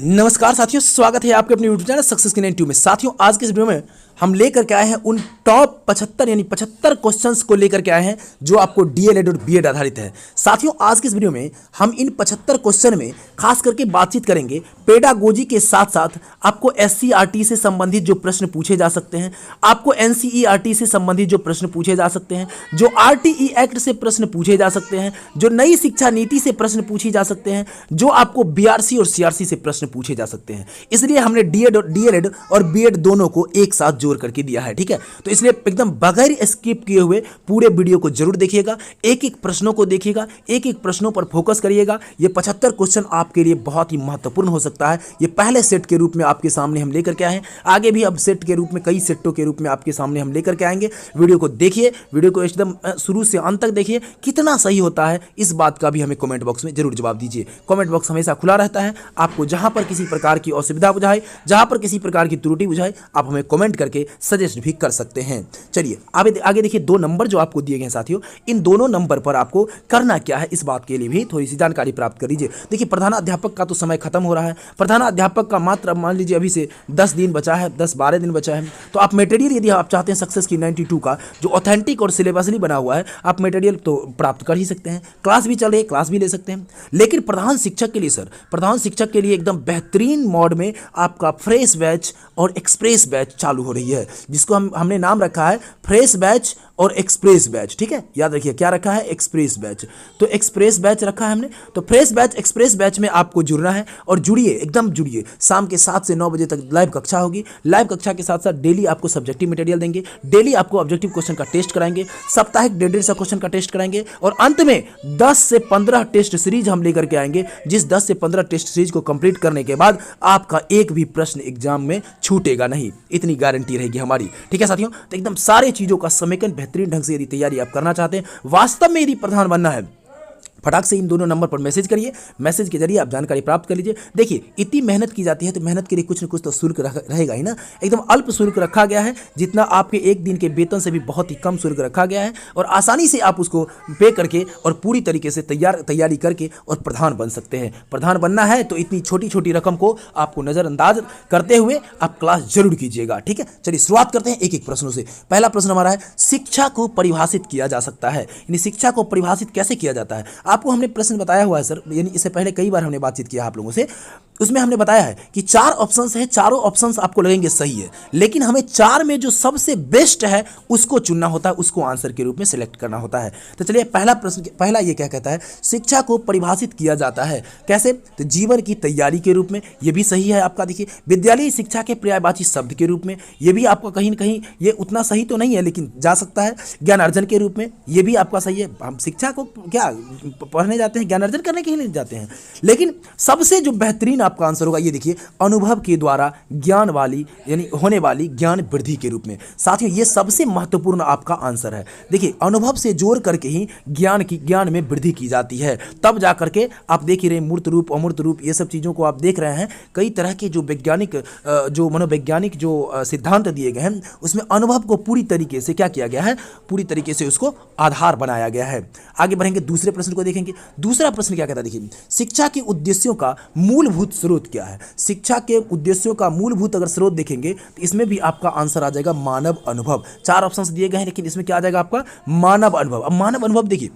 नमस्कार साथियों, स्वागत है आपके अपने यूट्यूब चैनल सक्सेस की 92 में। साथियों, आज के इस वीडियो में हम लेकर के आए हैं उन टॉप 75 यानी 75 क्वेश्चंस को लेकर के आए हैं जो आपको डीएलएड और बीएड आधारित है। साथियों, आज के इस वीडियो में हम इन 75 क्वेश्चन में खास करके बातचीत करेंगे पेडागोजी के साथ साथ आपको एससीईआरटी से संबंधित जो प्रश्न पूछे जा सकते हैं, आपको एनसीईआरटी से संबंधित जो प्रश्न पूछे जा सकते हैं, जो आरटीई एक्ट से प्रश्न पूछे जा सकते हैं, जो नई शिक्षा नीति से प्रश्न पूछे जा सकते हैं, जो आपको बीआरसी और सीआरसी से प्रश्न पूछे जा सकते हैं। इसलिए हमने डीएलएड और बीएड दोनों को एक साथ जोड़ करके दिया है। ठीक है, तो इसलिए एकदम बगैर स्किप किए हुए पूरे वीडियो को जरूर देखिएगा, एक एक प्रश्नों को देखिएगा, एक एक प्रश्नों पर फोकस करिएगा। ये 75 क्वेश्चन आपके लिए बहुत ही महत्वपूर्ण हो सकता है। ये पहले सेट के रूप में आपके सामने हम लेकर के आए हैं, आगे भी अब सेट के रूप में कई सेटों के रूप में आपके सामने हम लेकर के आएंगे। वीडियो को देखिए, वीडियो को एकदम शुरू से अंत तक देखिए, कितना सही होता है इस बात का भी हमें कमेंट बॉक्स में जरूर जवाब दीजिए। कमेंट बॉक्स हमेशा खुला रहता है, आपको जहां पर किसी प्रकार की असुविधा बुझाए, जहां पर किसी प्रकार की त्रुटि बुझाए, आप हमें कमेंट करके सजेस्ट भी कर सकते हैं। चलिए आगे देखिए, 2 नंबर जो आपको दिए गए हैं साथियों, इन दोनों नंबर पर आपको करना क्या है इस बात के लिए भी थोड़ी सी जानकारी प्राप्त कर लीजिए। देखिए, प्रधानाध्यापक का तो समय खत्म हो रहा है। प्रधानाध्यापक का मात्र मान लीजिए अभी से 10 दिन बचा है, 10-12 दिन बचा है। तो आप मटेरियल यदि आप चाहते हैं सक्सेस की 92 का जो ऑथेंटिक और सिलेबसली बना हुआ है, आप मटेरियल तो प्राप्त कर ही सकते हैं। क्लास भी चल रही है, क्लास भी ले सकते हैं। लेकिन प्रधान शिक्षक के लिए सर, प्रधान शिक्षक के लिए एकदम बेहतरीन मोड में आपका फ्रेश बैच और एक्सप्रेस बैच चालू हो रही है, जिसको हमने नाम रखा है फ्रेश बैच और एक्सप्रेस बैच। ठीक है, याद रखिए क्या रखा है, एक्सप्रेस बैच। तो एक्सप्रेस बैच रखा है हमने, तो फ्रेश बैच एक्सप्रेस बैच में आपको जुड़ना है और जुड़िए, एकदम जुड़िए। शाम के 7 से 9 बजे तक लाइव कक्षा होगी। लाइव कक्षा के साथ साथ डेली आपको सब्जेक्टिव मटेरियल देंगे, डेली आपको ऑब्जेक्टिव क्वेश्चन का टेस्ट कराएंगे, साप्ताहिक 150 क्वेश्चन का टेस्ट कराएंगे और अंत में 10 से 15 टेस्ट सीरीज हम लेकर के आएंगे, जिस 10 से 15 टेस्ट सीरीज को कंप्लीट करने के बाद आपका एक भी प्रश्न एग्जाम में छूटेगा नहीं, इतनी गारंटी रहेगी हमारी। ठीक है साथियों, तो एकदम सारे चीजों का समेकन बेहतरीन ढंग से यदि तैयारी आप करना चाहते हैं, वास्तव में यदि प्रधान बनना है, फटाक से इन दोनों नंबर पर मैसेज करिए। मैसेज के जरिए आप जानकारी प्राप्त कर लीजिए। देखिए, इतनी मेहनत की जाती है तो मेहनत के लिए कुछ न कुछ तो शुल्क रहेगा ही ना। एकदम अल्प शुल्क रखा गया है, जितना आपके एक दिन के वेतन से भी बहुत ही कम शुल्क रखा गया है और आसानी से आप उसको पे करके और पूरी तरीके से तैयारी करके और प्रधान बन सकते हैं। प्रधान बनना है तो इतनी छोटी छोटी रकम को आपको नज़रअंदाज करते हुए आप क्लास जरूर कीजिएगा। ठीक है, चलिए शुरुआत करते हैं एक एक प्रश्नों से। पहला प्रश्न हमारा है, शिक्षा को परिभाषित किया जा सकता है, यानी शिक्षा को परिभाषित कैसे किया जाता है। आपको हमने प्रश्न बताया हुआ है सर, यानी इससे पहले कई बार हमने बातचीत किया आप लोगों से, उसमें हमने बताया है कि 4 ऑप्शंस है, चारों ऑप्शंस आपको लगेंगे सही है, लेकिन हमें 4 में जो सबसे बेस्ट है उसको चुनना होता है, उसको आंसर के रूप में सिलेक्ट करना होता है। तो चलिए पहला प्रश्न, पहला ये क्या कहता है, शिक्षा को परिभाषित किया जाता है कैसे, तो जीवन की तैयारी के रूप में, ये भी सही है आपका। देखिए, विद्यालयी शिक्षा के पर्यायवाची शब्द के रूप में, ये भी आपका कहीं न कहीं ये उतना सही तो नहीं है लेकिन जा सकता है। ज्ञान अर्जन के रूप में, ये भी आपका सही है। हम शिक्षा को क्या पढ़ने जाते हैं, ज्ञान अर्जन करने के लिए जाते हैं। लेकिन सबसे जो बेहतरीन आपका आंसर होगा, ये देखिए, अनुभव के द्वारा ज्ञान वाली यानी होने वाली ज्ञान वृद्धि के रूप में। साथियों, ये सबसे महत्वपूर्ण आपका आंसर है। देखिए, अनुभव से जोड़ करके ही ज्ञान में वृद्धि की जाती है, तब जा करके आप देख ही रहे मूर्त रूप अमूर्त रूप ये सब चीज़ों को आप देख रहे हैं। कई तरह के जो वैज्ञानिक जो मनोवैज्ञानिक जो सिद्धांत दिए गए हैं, उसमें अनुभव को पूरी तरीके से क्या किया गया है, पूरी तरीके से उसको आधार बनाया गया है। आगे बढ़ेंगे, दूसरे प्रश्न को देखेंगे। दूसरा प्रश्न क्या कहता है, देखिए, शिक्षा के उद्देश्यों का मूलभूत स्रोत क्या है। शिक्षा के उद्देश्यों का मूलभूत अगर स्रोत देखेंगे तो इसमें भी आपका आंसर आ जाएगा मानव अनुभव। 4 ऑप्शंस दिए गए हैं लेकिन इसमें क्या आ जाएगा आपका मानव अनुभव। अब मानव अनुभव देखिए,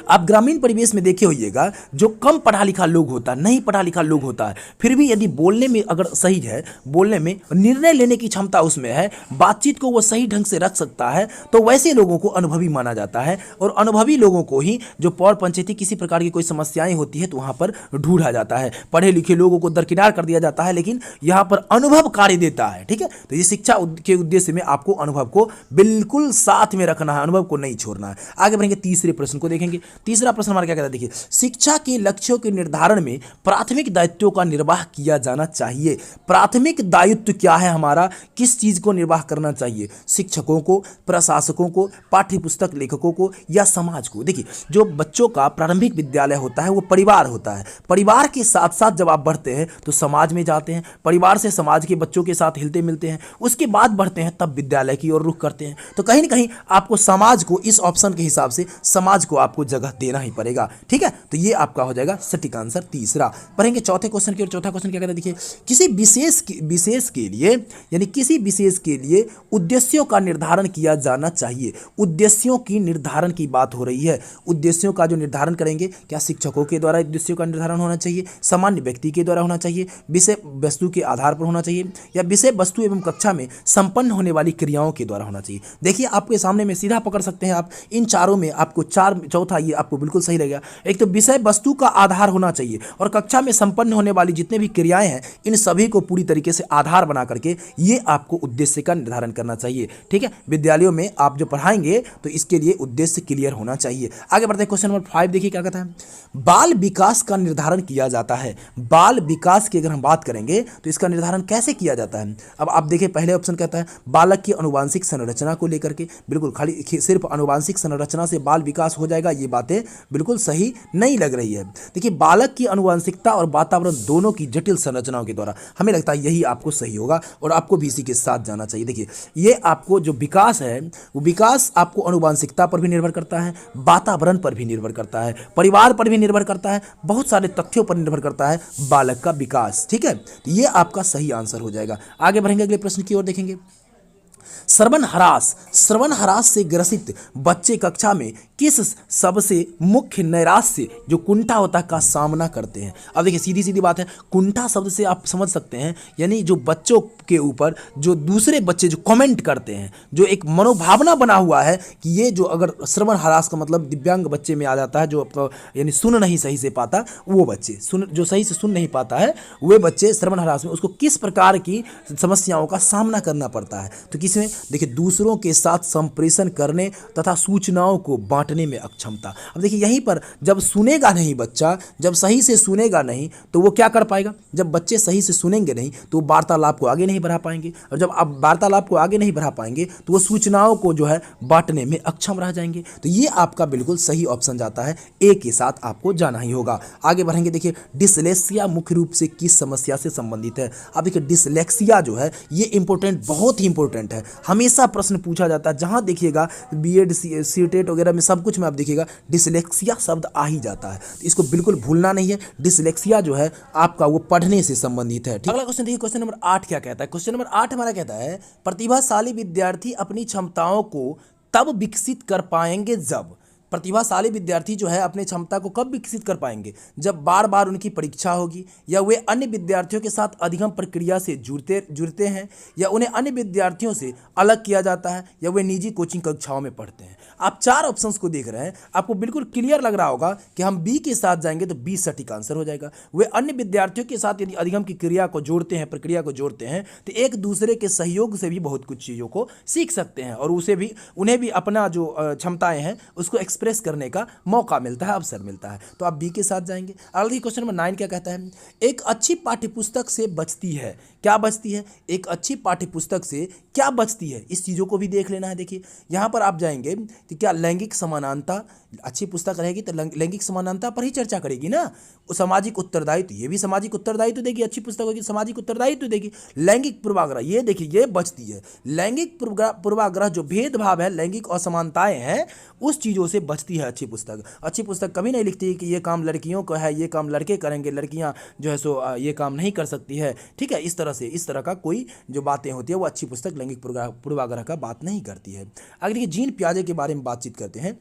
आप ग्रामीण परिवेश में देखे होइएगा, जो कम पढ़ा लिखा लोग होता है, नहीं पढ़ा लिखा लोग होता है, फिर भी यदि बोलने में अगर सही है, बोलने में निर्णय लेने की क्षमता उसमें है, बातचीत को वो सही ढंग से रख सकता है, तो वैसे लोगों को अनुभवी माना जाता है। और अनुभवी लोगों को ही जो पौर पंचायती किसी प्रकार की कोई समस्याएं होती है तो वहाँ पर ढूंढा जाता है। पढ़े लिखे लोगों को दरकिनार कर दिया जाता है, लेकिन यहाँ पर अनुभव कार्य देता है। ठीक है, तो ये शिक्षा के उद्देश्य में आपको अनुभव को बिल्कुल साथ में रखना है, अनुभव को नहीं छोड़ना है। आगे बढ़ेंगे, तीसरे प्रश्न को देखेंगे। तीसरा प्रश्न हमारा क्या कहता है, देखिए, शिक्षा के लक्ष्यों के निर्धारण में प्राथमिक दायित्वों का निर्वाह किया जाना चाहिए। प्राथमिक दायित्व क्या है हमारा, किस चीज को निर्वाह करना चाहिए, शिक्षकों को, प्रशासकों को, पाठ्य पुस्तक लेखकों को या समाज को। देखिए, जो बच्चों का प्रारंभिक विद्यालय होता है वो परिवार होता है। परिवार के साथ साथ जब आप बढ़ते हैं तो समाज में जाते हैं, परिवार से समाज के बच्चों के साथ हिलते मिलते हैं, उसके बाद बढ़ते हैं तब विद्यालय की ओर रुख करते हैं। तो कहीं ना कहीं आपको समाज को, इस ऑप्शन के हिसाब से समाज को आपको जगह देना ही पड़ेगा। ठीक है, तो ये आपका हो जाएगा सटीक आंसर तीसरा। पढ़ेंगे चौथे क्वेश्चन की और चौथा क्वेश्चन क्या कहता है, देखिए किसी विशेष के लिए यानी किसी विशेष के लिए उद्देश्यों का निर्धारण किया जाना चाहिए। उद्देश्यों की निर्धारण की बात हो रही है। उद्देश्यों का जो निर्धारण करेंगे, क्या शिक्षकों के द्वारा उद्देश्यों का निर्धारण होना चाहिए, सामान्य व्यक्ति के द्वारा होना चाहिए, विषय वस्तु के आधार पर होना चाहिए, या विषय वस्तु एवं कक्षा में संपन्न होने वाली क्रियाओं के द्वारा होना चाहिए। देखिए आपके सामने में सीधा पकड़ सकते हैं आप, इन चारों में आपको चौथा ये आपको बिल्कुल सही लगेगा। एक तो विषय वस्तु का आधार होना चाहिए और कक्षा में संपन्न होने वाली जितने भी क्रियाएं हैं इन सभी को पूरी तरीके से आधार बना करके ये आपको उद्देश्य का निर्धारण करना चाहिए। ठीक है, विद्यालयों में आप जो पढ़ाएंगे तो इसके लिए उद्देश्य क्लियर होना चाहिए। आगे बढ़ते हैं, क्वेश्चन नंबर 5 देखिए क्या कहता है, बाल विकास का निर्धारण किया जाता है। बाल विकास की अगर हम बात करेंगे तो इसका निर्धारण कैसे किया जाता है। अब आप देखिए पहले ऑप्शन कहता है बालक की अनुवांशिक संरचना को लेकर के, बिल्कुल खाली सिर्फ अनुवांशिक संरचना से बाल विकास हो जाएगा, ये बातें बिल्कुल सही नहीं लग रही है। देखिए बालक की अनुवांशिकता और वातावरण दोनों की जटिल संरचनाओं के द्वारा, हमें लगता है यही आपको सही होगा और आपको भी इसी के साथ जाना चाहिए। देखिए ये आपको जो विकास है वो विकास आपको अनुवांशिकता पर भी निर्भर करता है, वातावरण पर भी निर्भर करता है, परिवार पर भी निर्भर करता है, बहुत सारे तथ्यों पर निर्भर करता है बालक का विकास। ठीक है, तो ये आपका सही आंसर हो जाएगा। आगे बढ़ेंगे अगले प्रश्न की ओर देखेंगे, श्रवण ह्रास से ग्रसित बच्चे कक्षा में किस सबसे मुख्य नैराश्य जो कुंठा होता है का सामना करते हैं। अब देखिए सीधी सीधी बात है, कुंठा शब्द से आप समझ सकते हैं यानी जो बच्चों के ऊपर जो दूसरे बच्चे जो कमेंट करते हैं, जो एक मनोभावना बना हुआ है कि ये जो अगर श्रवण ह्रास का मतलब दिव्यांग बच्चे में आ जाता है, जो यानी सुन नहीं सही से पाता, वो बच्चे जो सही से सुन नहीं पाता है वे बच्चे श्रवण ह्रास में उसको किस प्रकार की समस्याओं का सामना करना पड़ता है। तो किसमें, देखिए दूसरों के साथ संप्रेषण करने तथा सूचनाओं को बांटने में अक्षमता। अब देखिए यहीं पर जब सुनेगा नहीं बच्चा, जब सही से सुनेगा नहीं तो वो क्या कर पाएगा, जब बच्चे सही से सुनेंगे नहीं तो वो वार्तालाप को आगे नहीं बढ़ा पाएंगे, और जब आप वार्तालाप को आगे नहीं बढ़ा पाएंगे तो वो सूचनाओं को जो है बांटने में अक्षम रह जाएंगे। तो ये आपका बिल्कुल सही ऑप्शन जाता है, ए के साथ आपको जाना ही होगा। आगे बढ़ेंगे, देखिए डिसलेक्सिया मुख्य रूप से किस समस्या से संबंधित है। अब देखिए डिसलेक्सिया जो है ये इंपॉर्टेंट, बहुत ही इंपॉर्टेंट है, हमेशा प्रश्न पूछा जाता है। जहां देखिएगा बीएड सीटेट वगैरह में सब कुछ में आप देखिएगा डिसलेक्सिया शब्द आ ही जाता है, तो इसको बिल्कुल भूलना नहीं है। डिसलेक्सिया जो है आपका वो पढ़ने से संबंधित है। अगला क्वेश्चन देखिए, क्वेश्चन नंबर 8 क्या कहता है। क्वेश्चन नंबर 8 हमारा कहता है प्रतिभाशाली विद्यार्थी अपनी क्षमताओं को तब विकसित कर पाएंगे जब, प्रतिभाशाली विद्यार्थी जो है अपनी क्षमता को कब विकसित कर पाएंगे, जब बार बार उनकी परीक्षा होगी, या वे अन्य विद्यार्थियों के साथ अधिगम प्रक्रिया से जुड़ते हैं, या उन्हें अन्य विद्यार्थियों से अलग किया जाता है, या वे निजी कोचिंग कक्षाओं में पढ़ते हैं। आप 4 ऑप्शंस को देख रहे हैं, आपको बिल्कुल क्लियर लग रहा होगा कि हम बी के साथ जाएंगे तो बी सटीक आंसर हो जाएगा। वे अन्य विद्यार्थियों के साथ यदि अधिगम की क्रिया को जोड़ते हैं, प्रक्रिया को जोड़ते हैं, तो एक दूसरे के सहयोग से भी बहुत कुछ चीज़ों को सीख सकते हैं और उन्हें भी अपना जो क्षमताएं हैं उसको एक्सप्रेस करने का मौका मिलता है, अवसर मिलता है। तो आप बी के साथ जाएंगे। अगली क्वेश्चन नंबर 9 क्या कहता है, एक अच्छी पाठ्यपुस्तक से बचती है, क्या बचती है, एक अच्छी पाठ्यपुस्तक से क्या बचती है, इस चीज़ों को भी देख लेना है। देखिए यहाँ पर आप जाएंगे कि क्या लैंगिक समानता, अच्छी पुस्तक रहेगी तो लैंगिक समानता पर ही चर्चा करेगी ना, सामाजिक उत्तरदायित्व, ये भी सामाजिक उत्तरदायित्व देगी, अच्छी पुस्तक होगी सामाजिक उत्तरदायित्व देगी। लैंगिक पूर्वाग्रह, ये देखिए ये बचती है, लैंगिक पूर्वाग्रह जो भेदभाव है, लैंगिक असमानताएं हैं, उस चीज़ों से बचती है अच्छी पुस्तक। अच्छी पुस्तक कभी नहीं लिखती है कि ये काम लड़कियों का है, ये काम लड़के करेंगे, लड़कियां जो है सो ये काम नहीं कर सकती है। ठीक है, इस तरह का कोई जो बातें होती है वो अच्छी पुस्तक लैंगिक पूर्वाग्रह का बात नहीं करती है। अगर देखिए जीन पियाजे के बारे में बातचीत करते हैं।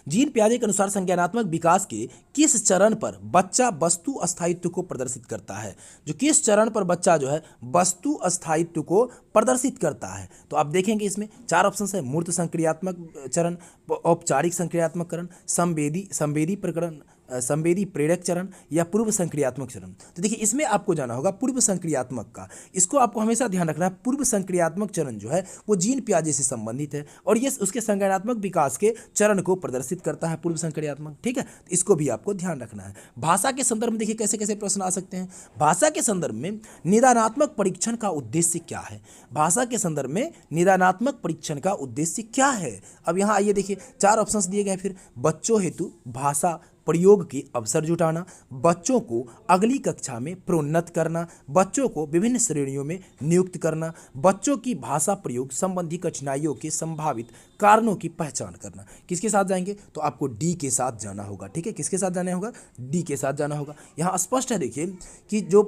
जीन पियाजे के अनुसार संज्ञानात्मक विकास के किस चरण पर बच्चा वस्तु अस्थायित्व को प्रदर्शित करता है, जो किस चरण पर बच्चा जो है वस्तु अस्थायित्व को प्रदर्शित करता है। तो आप देखेंगे इसमें 4 ऑप्शन है, मूर्त संक्रियात्मक चरण, औपचारिक संक्रियात्मक चरण, संवेदी प्रकरण, संवेदी प्रेरक चरण, या पूर्व संक्रियात्मक चरण। तो देखिए इसमें आपको जाना होगा पूर्व संक्रियात्मक का, इसको आपको हमेशा ध्यान रखना है। पूर्व संक्रियात्मक चरण जो है वो जीन पियाजे से संबंधित है और ये उसके संज्ञानात्मक विकास के चरण को प्रदर्शित करता है, पूर्व संक्रियात्मक। ठीक है, तो इसको भी आपको ध्यान रखना है। भाषा के संदर्भ में देखिए कैसे कैसे प्रश्न आ सकते हैं। भाषा के संदर्भ में निदानात्मक परीक्षण का उद्देश्य क्या है, भाषा के संदर्भ में निदानात्मक परीक्षण का उद्देश्य क्या है। अब यहाँ आइए देखिए 4 ऑप्शंस दिए गए, फिर बच्चों हेतु भाषा प्रयोग के अवसर जुटाना, बच्चों को अगली कक्षा में प्रोन्नत करना, बच्चों को विभिन्न श्रेणियों में नियुक्त करना, बच्चों की भाषा प्रयोग संबंधी कठिनाइयों के संभावित कारणों की पहचान करना। किसके साथ जाएंगे? तो आपको डी के साथ जाना होगा। ठीक है, किसके साथ जाना होगा? डी के साथ जाना होगा। यहाँ स्पष्ट है देखिए कि जो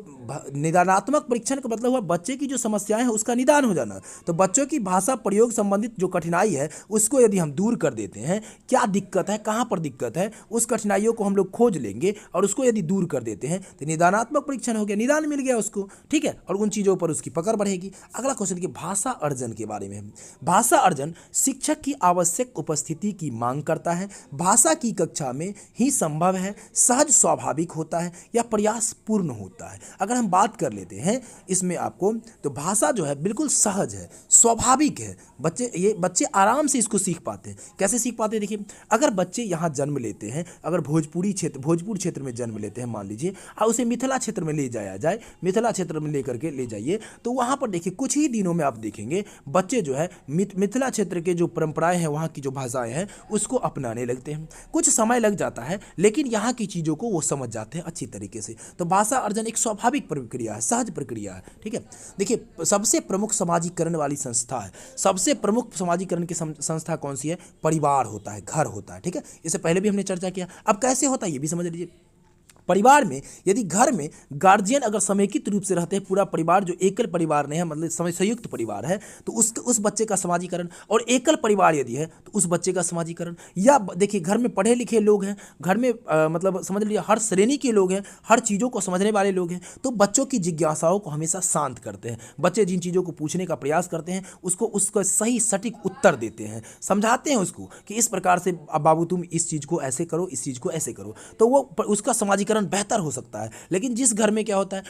निदानात्मक परीक्षण का मतलब हुआ बच्चे की जो समस्याएं हैं उसका निदान हो जाना। तो बच्चों की भाषा प्रयोग संबंधित जो कठिनाई है उसको यदि हम दूर कर देते हैं, क्या दिक्कत है, कहाँ पर दिक्कत है, उस कठिनाइयों को हम लोग खोज लेंगे और उसको यदि दूर कर देते हैं तो निदानात्मक परीक्षण हो गया, निदान मिल गया उसको। ठीक है, और उन चीज़ों पर उसकी पकड़ बढ़ेगी। अगला क्वेश्चन की भाषा अर्जन के बारे में। भाषा अर्जन शिक्षक की आवश्यक उपस्थिति की मांग करता है, भाषा की कक्षा में ही संभव है, सहज स्वाभाविक होता है या प्रयास पूर्ण होता है। अगर हम बात कर लेते हैं इसमें आपको, तो भाषा जो है बिल्कुल सहज है, स्वाभाविक है। बच्चे आराम से इसको सीख पाते हैं। कैसे सीख पाते हैं? देखिए, अगर बच्चे यहाँ जन्म लेते हैं, अगर भोजपुर क्षेत्र में जन्म लेते हैं मान लीजिए, और उसे मिथिला क्षेत्र में ले जाया जाए, मिथिला क्षेत्र में लेकर के ले जाइए, तो वहाँ पर देखिए कुछ ही दिनों में आप देखेंगे बच्चे जो है मिथिला क्षेत्र के जो परंपराएं हैं, वहाँ की जो भाषाएं हैं उसको अपनाने लगते हैं। कुछ समय लग जाता है लेकिन यहाँ की चीज़ों को वो समझ जाते हैं अच्छी तरीके से। तो भाषा अर्जन एक स्वाभाविक प्रक्रिया है, सहज प्रक्रिया है। ठीक है, देखिए सबसे प्रमुख समाजीकरण वाली संस्था है, सबसे प्रमुख समाजीकरण की संस्था कौन सी है? परिवार होता है, घर होता है। ठीक है, इससे पहले भी हमने चर्चा किया। अब कैसे होता है ये भी समझ लीजिए। परिवार में यदि घर में गार्जियन अगर समेकित रूप से रहते हैं, पूरा परिवार जो एकल परिवार नहीं है, मतलब संयुक्त परिवार है, तो उस बच्चे का समाजीकरण, और एकल परिवार यदि है तो उस बच्चे का समाजीकरण। या देखिए घर में पढ़े लिखे लोग हैं, घर में मतलब समझ लीजिए हर श्रेणी के लोग हैं, हर चीज़ों को समझने वाले लोग हैं, तो बच्चों की जिज्ञासाओं को हमेशा शांत करते हैं। बच्चे जिन चीज़ों को पूछने का प्रयास करते हैं उसका सही सटीक उत्तर देते हैं, समझाते हैं उसको कि इस प्रकार से अब बाबू तुम इस चीज़ को ऐसे करो, इस चीज़ को ऐसे करो, तो वो उसका समाजीकरण बेहतर हो सकता है। लेकिन जिस घर में क्या होता है,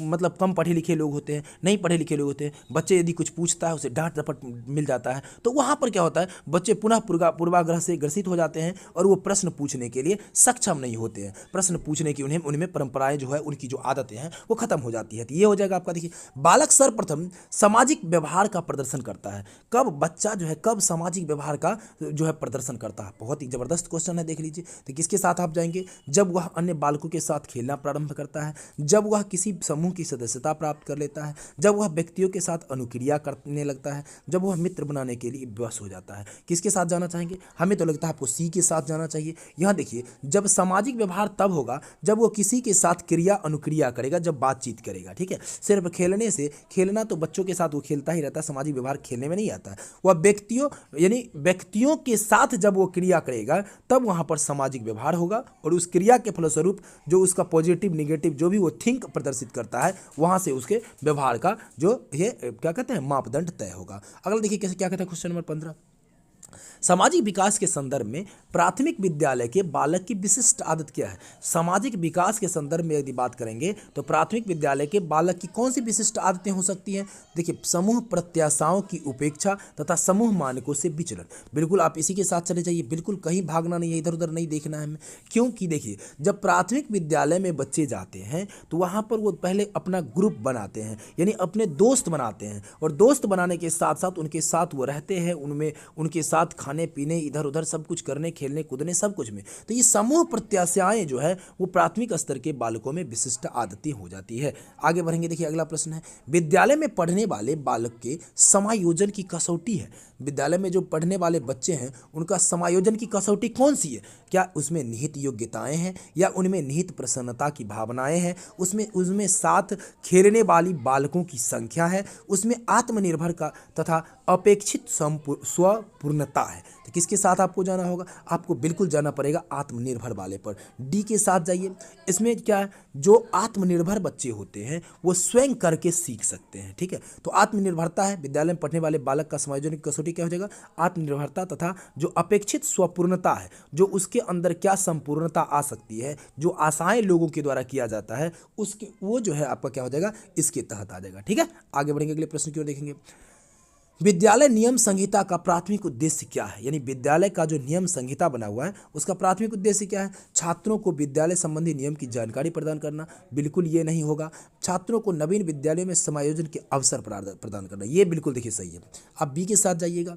मतलब कम पढ़े लिखे लोग होते हैं, नहीं पढ़े लिखे लोग होते हैं, बच्चे यदि कुछ पूछता है उसे डांट डपट मिल जाता है, तो वहाँ पर क्या होता है, बच्चे पुनः पूर्वाग्रह से ग्रसित हो जाते हैं और वो प्रश्न पूछने के लिए सक्षम नहीं होते हैं। प्रश्न पूछने की उनमें परंपराएं जो है, उनकी जो आदतें हैं वो खत्म हो जाती है। तो ये हो जाएगा आपका। देखिए, बालक सर्वप्रथम सामाजिक व्यवहार का प्रदर्शन करता है। कब बच्चा जो है, कब सामाजिक व्यवहार का जो है प्रदर्शन करता है? बहुत ही जबरदस्त क्वेश्चन है, देख लीजिए। तो किसके साथ आप जाएंगे? जब वह अन्य बालकों के साथ खेलना प्रारंभ करता है, जब वह किसी समूह की सदस्यता प्राप्त कर लेता है, जब वह व्यक्तियों के साथ अनुक्रिया करने लगता है, जब वह मित्र बनाने के लिए विवश हो जाता है। किसके साथ जाना चाहेंगे? हमें तो लगता है आपको सी के साथ जाना चाहिए। यहाँ देखिए, जब सामाजिक व्यवहार तब होगा जब वो किसी के साथ क्रिया अनुक्रिया करेगा, जब बातचीत करेगा। ठीक है, सिर्फ खेलने से, खेलना तो बच्चों के साथ वो खेलता ही रहता है, सामाजिक व्यवहार खेलने में नहीं आता है। वह व्यक्तियों के साथ जब वो क्रिया करेगा तब वहाँ पर सामाजिक व्यवहार होगा, और उस क्रिया के फलस्वरूप जो उसका पॉजिटिव नेगेटिव जो भी वो थिंक प्रदर्शित करता है, वहाँ से उसके व्यवहार का जो ये क्या कहते हैं, मापदंड तय होगा। अगला देखिए कैसे क्या कहते हैं, क्वेश्चन नंबर 15। सामाजिक विकास के संदर्भ में प्राथमिक विद्यालय के बालक की विशिष्ट आदत क्या है? सामाजिक विकास के संदर्भ में यदि बात करेंगे तो प्राथमिक विद्यालय के बालक की कौन सी विशिष्ट आदतें हो सकती हैं? देखिए, समूह प्रत्याशाओं की उपेक्षा तथा समूह मानकों से विचलन। बिल्कुल आप इसी के साथ चले जाइए, बिल्कुल कहीं भागना नहीं है, इधर उधर नहीं देखना है हमें। क्योंकि देखिए, जब प्राथमिक विद्यालय में बच्चे जाते हैं तो वहाँ पर वो पहले अपना ग्रुप बनाते हैं, यानी अपने दोस्त बनाते हैं, और दोस्त बनाने के साथ साथ उनके साथ वो रहते हैं, उनमें उनके साथ खाने पीने, इधर उधर सब कुछ करने, खेलने कूदने, सब कुछ में। तो ये समूह प्रत्याशाएं जो है वो प्राथमिक स्तर के बालकों में विशिष्ट आदतें हो जाती है। आगे बढ़ेंगे, देखिए अगला प्रश्न है, विद्यालय में पढ़ने वाले बालक के समायोजन की कसौटी है। विद्यालय में जो पढ़ने वाले बच्चे हैं उनका समायोजन की कसौटी कौन सी है? क्या उसमें निहित योग्यताएं हैं, या उनमें निहित प्रसन्नता की भावनाएं हैं, उसमें साथ खेलने वाली बालकों की संख्या है, उसमें आत्मनिर्भर का तथा अपेक्षित स्वपूर्णता है? तो किसके साथ आपको जाना होगा? आपको बिल्कुल जाना पड़ेगा आत्मनिर्भर वाले पर, डी के साथ जाइए। इसमें क्या है, जो आत्मनिर्भर बच्चे होते हैं वो स्वयं करके सीख सकते हैं। ठीक है, तो आत्मनिर्भरता है, विद्यालय में पढ़ने वाले बालक का समायोजन की कसौटी क्या हो जाएगा? आत्मनिर्भरता तथा जो अपेक्षित स्वपूर्णता है, जो उसके अंदर क्या संपूर्णता आ सकती है, जो आशाएं लोगों के द्वारा किया जाता है, उसके वो जो है आपका क्या हो जाएगा, इसके तहत आ जाएगा। ठीक है, आगे बढ़ेंगे, अगले प्रश्न की ओर देखेंगे। विद्यालय नियम संहिता का प्राथमिक उद्देश्य क्या है? यानी विद्यालय का जो नियम संहिता बना हुआ है उसका प्राथमिक उद्देश्य क्या है? छात्रों को विद्यालय संबंधी नियम की जानकारी प्रदान करना। बिल्कुल ये नहीं होगा। छात्रों को नवीन विद्यालयों में समायोजन के अवसर प्रदान करना, ये बिल्कुल देखिए सही है। आप बी के साथ जाइएगा।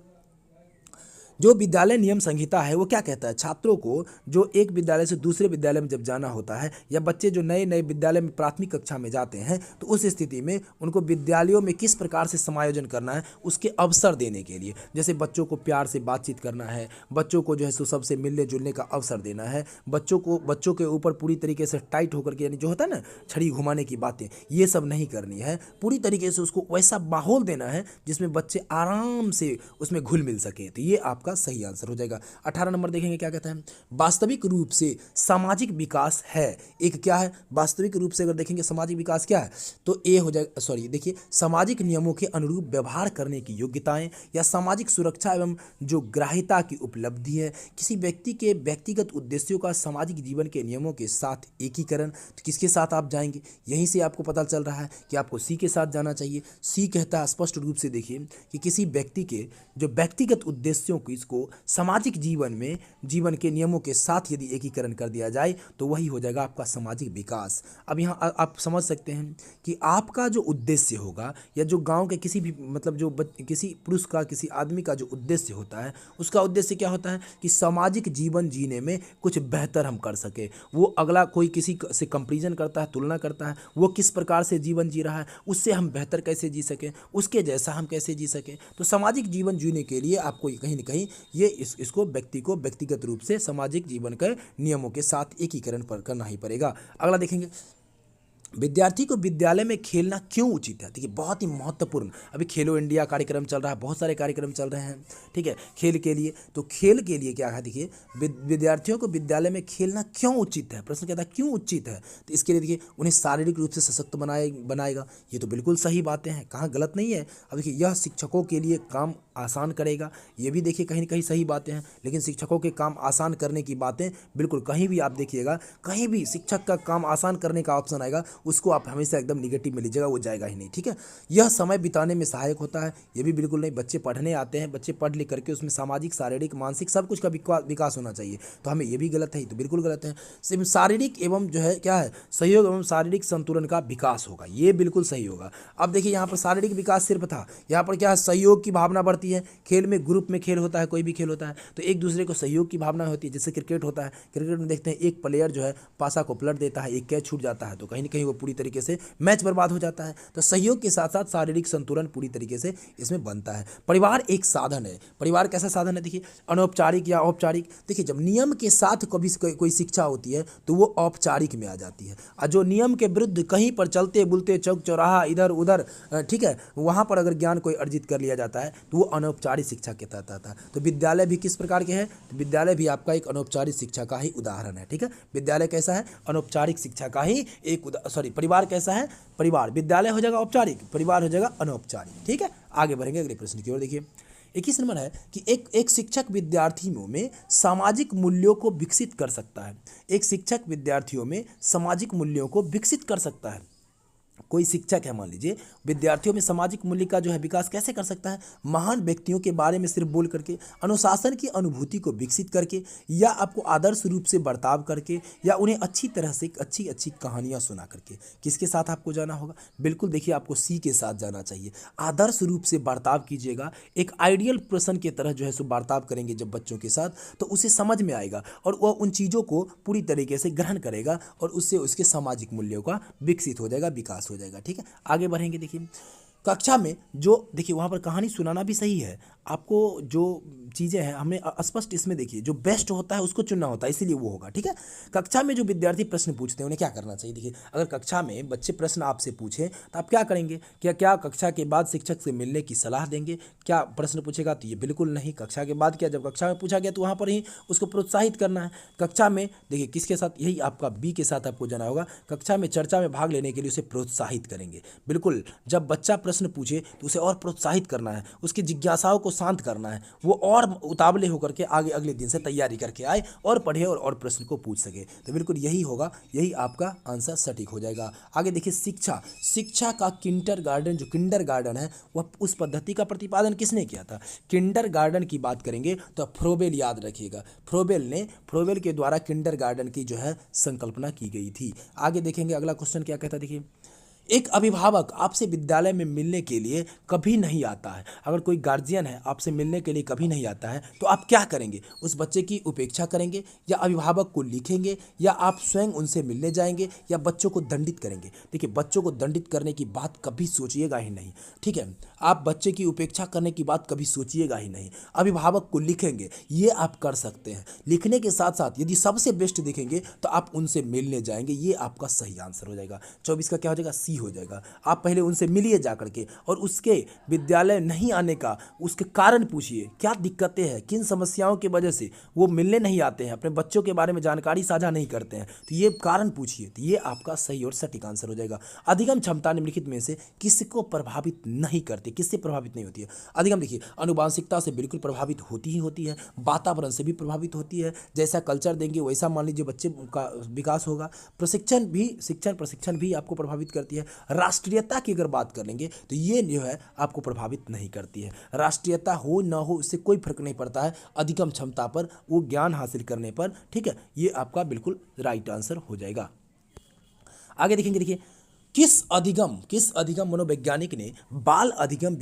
जो विद्यालय नियम संहिता है वो क्या कहता है, छात्रों को जो एक विद्यालय से दूसरे विद्यालय में जब जाना होता है, या बच्चे जो नए नए विद्यालय में प्राथमिक कक्षा में जाते हैं, तो उस स्थिति में उनको विद्यालयों में किस प्रकार से समायोजन करना है उसके अवसर देने के लिए, जैसे बच्चों को प्यार से बातचीत करना है, बच्चों को जो है सो सबसे मिलने जुलने का अवसर देना है, बच्चों के ऊपर पूरी तरीके से टाइट होकर के, यानी जो होता है ना छड़ी घुमाने की बातें, ये सब नहीं करनी है। पूरी तरीके से उसको वैसा माहौल देना है जिसमें बच्चे आराम से उसमें घुल मिल सके। तो ये आपका सही आंसर हो जाएगा। 18 नंबर देखेंगे क्या कहता है, वास्तविक रूप से सामाजिक विकास है। एक क्या है, वास्तविक रूप से अगर देखेंगे सामाजिक विकास क्या है, तो ए हो जाएगा, सॉरी देखिए, सामाजिक नियमों के अनुरूप व्यवहार करने की योग्यताएं या सामाजिक सुरक्षा एवं जो ग्राह्यता की उपलब्धि है, किसी व्यक्ति के व्यक्तिगत उद्देश्यों का सामाजिक जीवन के नियमों के साथ एकीकरण। तो किसके साथ आप जाएंगे, यहीं से आपको पता चल रहा है कि आपको सी के साथ जाना चाहिए। सी कहता है स्पष्ट रूप से देखिए कि किसी व्यक्ति के जो व्यक्तिगत उद्देश्यों को इसको सामाजिक जीवन के नियमों के साथ यदि एकीकरण कर दिया जाए तो वही हो जाएगा आपका सामाजिक विकास। अब यहाँ आप समझ सकते हैं कि आपका जो उद्देश्य होगा, या जो गांव के किसी भी मतलब जो किसी पुरुष का, किसी आदमी का जो उद्देश्य होता है, उसका उद्देश्य क्या होता है कि सामाजिक जीवन जीने में कुछ बेहतर हम कर सके। वो अगला कोई किसी से कंपैरिजन करता है, तुलना करता है, वो किस प्रकार से जीवन जी रहा है, उससे हम बेहतर कैसे जी सकें, उसके जैसा हम कैसे जी सकें। तो सामाजिक जीवन जीने के लिए आपको कहीं ना कहीं ये इसको व्यक्ति को व्यक्तिगत रूप से सामाजिक जीवन के नियमों के साथ एकीकरण पर करना ही पड़ेगा। अगला देखेंगे, विद्यार्थी को विद्यालय में खेलना क्यों उचित है। देखिए बहुत ही महत्वपूर्ण, अभी खेलो इंडिया कार्यक्रम चल रहा है, बहुत सारे कार्यक्रम चल रहे हैं, ठीक है, खेल के लिए। तो खेल के लिए क्या है, देखिए विद्यार्थियों को विद्यालय में खेलना क्यों उचित है, प्रश्न कहता है क्यों उचित है। तो इसके लिए देखिए उन्हें शारीरिक रूप से सशक्त बनाएगा, ये तो बिल्कुल सही बातें हैं, कहाँ गलत नहीं है। अब देखिए यह शिक्षकों के लिए काम आसान करेगा, ये भी देखिए कहीं ना कहीं सही बातें हैं। लेकिन शिक्षकों के काम आसान करने की बातें बिल्कुल कहीं भी आप देखिएगा, कहीं भी शिक्षक का काम आसान करने का ऑप्शन आएगा, उसको आप हमेशा एकदम निगेटिव में लीजिएगा, वो जाएगा ही नहीं, ठीक है। यह समय बिताने में सहायक होता है, ये भी बिल्कुल नहीं। बच्चे पढ़ने आते हैं, बच्चे पढ़ लिख करके उसमें सामाजिक, शारीरिक, मानसिक सब कुछ का विकास होना चाहिए, तो हमें ये भी गलत है, तो बिल्कुल गलत है। सिर्फ शारीरिक एवं जो है क्या है, सहयोग एवं शारीरिक संतुलन का विकास होगा, ये बिल्कुल सही होगा। अब देखिए यहाँ पर शारीरिक विकास सिर्फ था, यहाँ पर क्या है, सहयोग की भावना बढ़ती है। खेल में ग्रुप में खेल होता है, कोई भी खेल होता है तो एक दूसरे को सहयोग की भावना होती है। जैसे क्रिकेट होता है, क्रिकेट में देखते हैं एक प्लेयर जो है पासा को पलट देता है, एक कैच छूट जाता है, तो कहीं ना कहीं वो पूरी तरीके से मैच बर्बाद हो जाता है। तो सहयोग के साथ साथ शारीरिक संतुलन पूरी तरीके से इसमें बनता है। परिवार एक साधन है, परिवार कैसा साधन है, देखिए अनौपचारिक या औपचारिक। देखिए जब नियम के साथ कभी कोई शिक्षा होती है तो वो औपचारिक में आ जाती है, और जो नियम के विरुद्ध कहीं पर चलते बुलते चौक चौराहा इधर उधर, ठीक है, वहाँ पर अगर ज्ञान कोई अर्जित कर लिया जाता है तो वो अनौपचारिक शिक्षा के तहत आता है। तो विद्यालय भी किस प्रकार के हैं, तो विद्यालय भी आपका एक अनौपचारिक शिक्षा का ही उदाहरण है, ठीक है। विद्यालय कैसा है, अनौपचारिक शिक्षा का ही एक परिवार कैसा है, परिवार, विद्यालय हो जाएगा औपचारिक, परिवार हो जाएगा अनौपचारिक, ठीक है। आगे बढ़ेंगे अगले प्रश्न की ओर। देखिए 21 नंबर है कि एक शिक्षक विद्यार्थियों में सामाजिक मूल्यों को विकसित कर सकता है। एक शिक्षक विद्यार्थियों में सामाजिक मूल्यों को विकसित कर सकता है। कोई शिक्षक है मान लीजिए, विद्यार्थियों में सामाजिक मूल्य का जो है विकास कैसे कर सकता है, महान व्यक्तियों के बारे में सिर्फ बोल करके, अनुशासन की अनुभूति को विकसित करके, या आपको आदर्श रूप से बर्ताव करके, या उन्हें अच्छी तरह से अच्छी अच्छी कहानियां सुना करके। किसके साथ आपको जाना होगा, बिल्कुल देखिए आपको सी के साथ जाना चाहिए। आदर्श रूप से बर्ताव कीजिएगा, एक आइडियल पर्सन की तरह जो है सो बर्ताव करेंगे जब बच्चों के साथ, तो उसे समझ में आएगा और वह उन चीज़ों को पूरी तरीके से ग्रहण करेगा और उससे उसके सामाजिक मूल्यों का विकसित हो जाएगा, विकास हो जाएगा, ठीक है। आगे बढ़ेंगे। देखिए कक्षा में जो देखिए वहाँ पर कहानी सुनाना भी सही है, आपको जो चीज़ें हैं हमें स्पष्ट इसमें देखिए जो बेस्ट होता है उसको चुनना होता है, इसीलिए वो होगा, ठीक है। कक्षा में जो विद्यार्थी प्रश्न पूछते हैं उन्हें क्या करना चाहिए, देखिए अगर कक्षा में बच्चे प्रश्न आपसे पूछें तो आप क्या करेंगे, क्या कक्षा के बाद शिक्षक से मिलने की सलाह देंगे, क्या प्रश्न पूछेगा, तो ये बिल्कुल नहीं। कक्षा के बाद क्या, जब कक्षा में पूछा गया तो वहाँ पर ही उसको प्रोत्साहित करना है। कक्षा में देखिए किसके साथ, यही आपका बी के साथ आपको जाना होगा, कक्षा में चर्चा में भाग लेने के लिए उसे प्रोत्साहित करेंगे। बिल्कुल जब बच्चा प्रश्न पूछे तो उसे और प्रोत्साहित करना है, उसकी जिज्ञासाओं को शांत करना है, वो और उतावले होकर के आगे अगले दिन से तैयारी करके आए और पढ़े और प्रश्न को पूछ सके। तो बिल्कुल यही होगा, यही आपका आंसर सटीक हो जाएगा। आगे देखिए शिक्षा का किंडरगार्टन, जो किंडरगार्टन है वह उस पद्धति का प्रतिपादन किसने किया था। किंडरगार्टन की बात करेंगे तो फ्रोबेल याद रखिएगा, फ्रोबेल के द्वारा किंडरगार्टन की जो है संकल्पना की गई थी। आगे देखेंगे अगला क्वेश्चन क्या कहता है। देखिए एक अभिभावक आपसे विद्यालय में मिलने के लिए कभी नहीं आता है, अगर कोई गार्जियन है आपसे मिलने के लिए कभी नहीं आता है, तो आप क्या करेंगे? उस बच्चे की उपेक्षा करेंगे, या अभिभावक को लिखेंगे, या आप स्वयं उनसे मिलने जाएंगे, या बच्चों को दंडित करेंगे? देखिए, बच्चों को दंडित करने की बात कभी सोचिएगा ही नहीं, ठीक है। आप बच्चे की उपेक्षा करने की बात कभी सोचिएगा ही नहीं। अभिभावक को लिखेंगे, ये आप कर सकते हैं। लिखने के साथ साथ यदि सबसे बेस्ट दिखेंगे तो आप उनसे मिलने जाएंगे, ये आपका सही आंसर हो जाएगा। 24 का क्या हो जाएगा? सी हो जाएगा। आप पहले उनसे मिलिए जा करके, और उसके विद्यालय नहीं आने का उसके कारण पूछिए, क्या दिक्कतें हैं, किन समस्याओं की वजह से वो मिलने नहीं आते हैं, अपने बच्चों के बारे में जानकारी साझा नहीं करते हैं, तो ये कारण पूछिए, तो ये आपका सही और सटीक आंसर हो जाएगा। अधिगम क्षमता निम्नलिखित में से किसको प्रभावित नहीं करती, किससे प्रभावित नहीं होती है? अधिगम देखिए, आनुवांशिकता से बिल्कुल प्रभावित होती ही होती है, वातावरण से भी प्रभावित होती है, जैसा कल्चर देंगे वैसा मान लीजिए बच्चे का विकास होगा। शिक्षण प्रशिक्षण भी आपको प्रभावित करती है। राष्ट्रीयता की अगर बात कर लेंगे तो ये जो है आपको प्रभावित नहीं करती है। राष्ट्रीयता हो ना हो उससे कोई फर्क नहीं पड़ता है अधिगम क्षमता पर, वो ज्ञान हासिल करने पर, ठीक है। ये आपका बिल्कुल राइट आंसर हो जाएगा। आगे देखेंगे, देखिए, किस अधिगम मनोवैज्ञानिक ने बाल अधिगम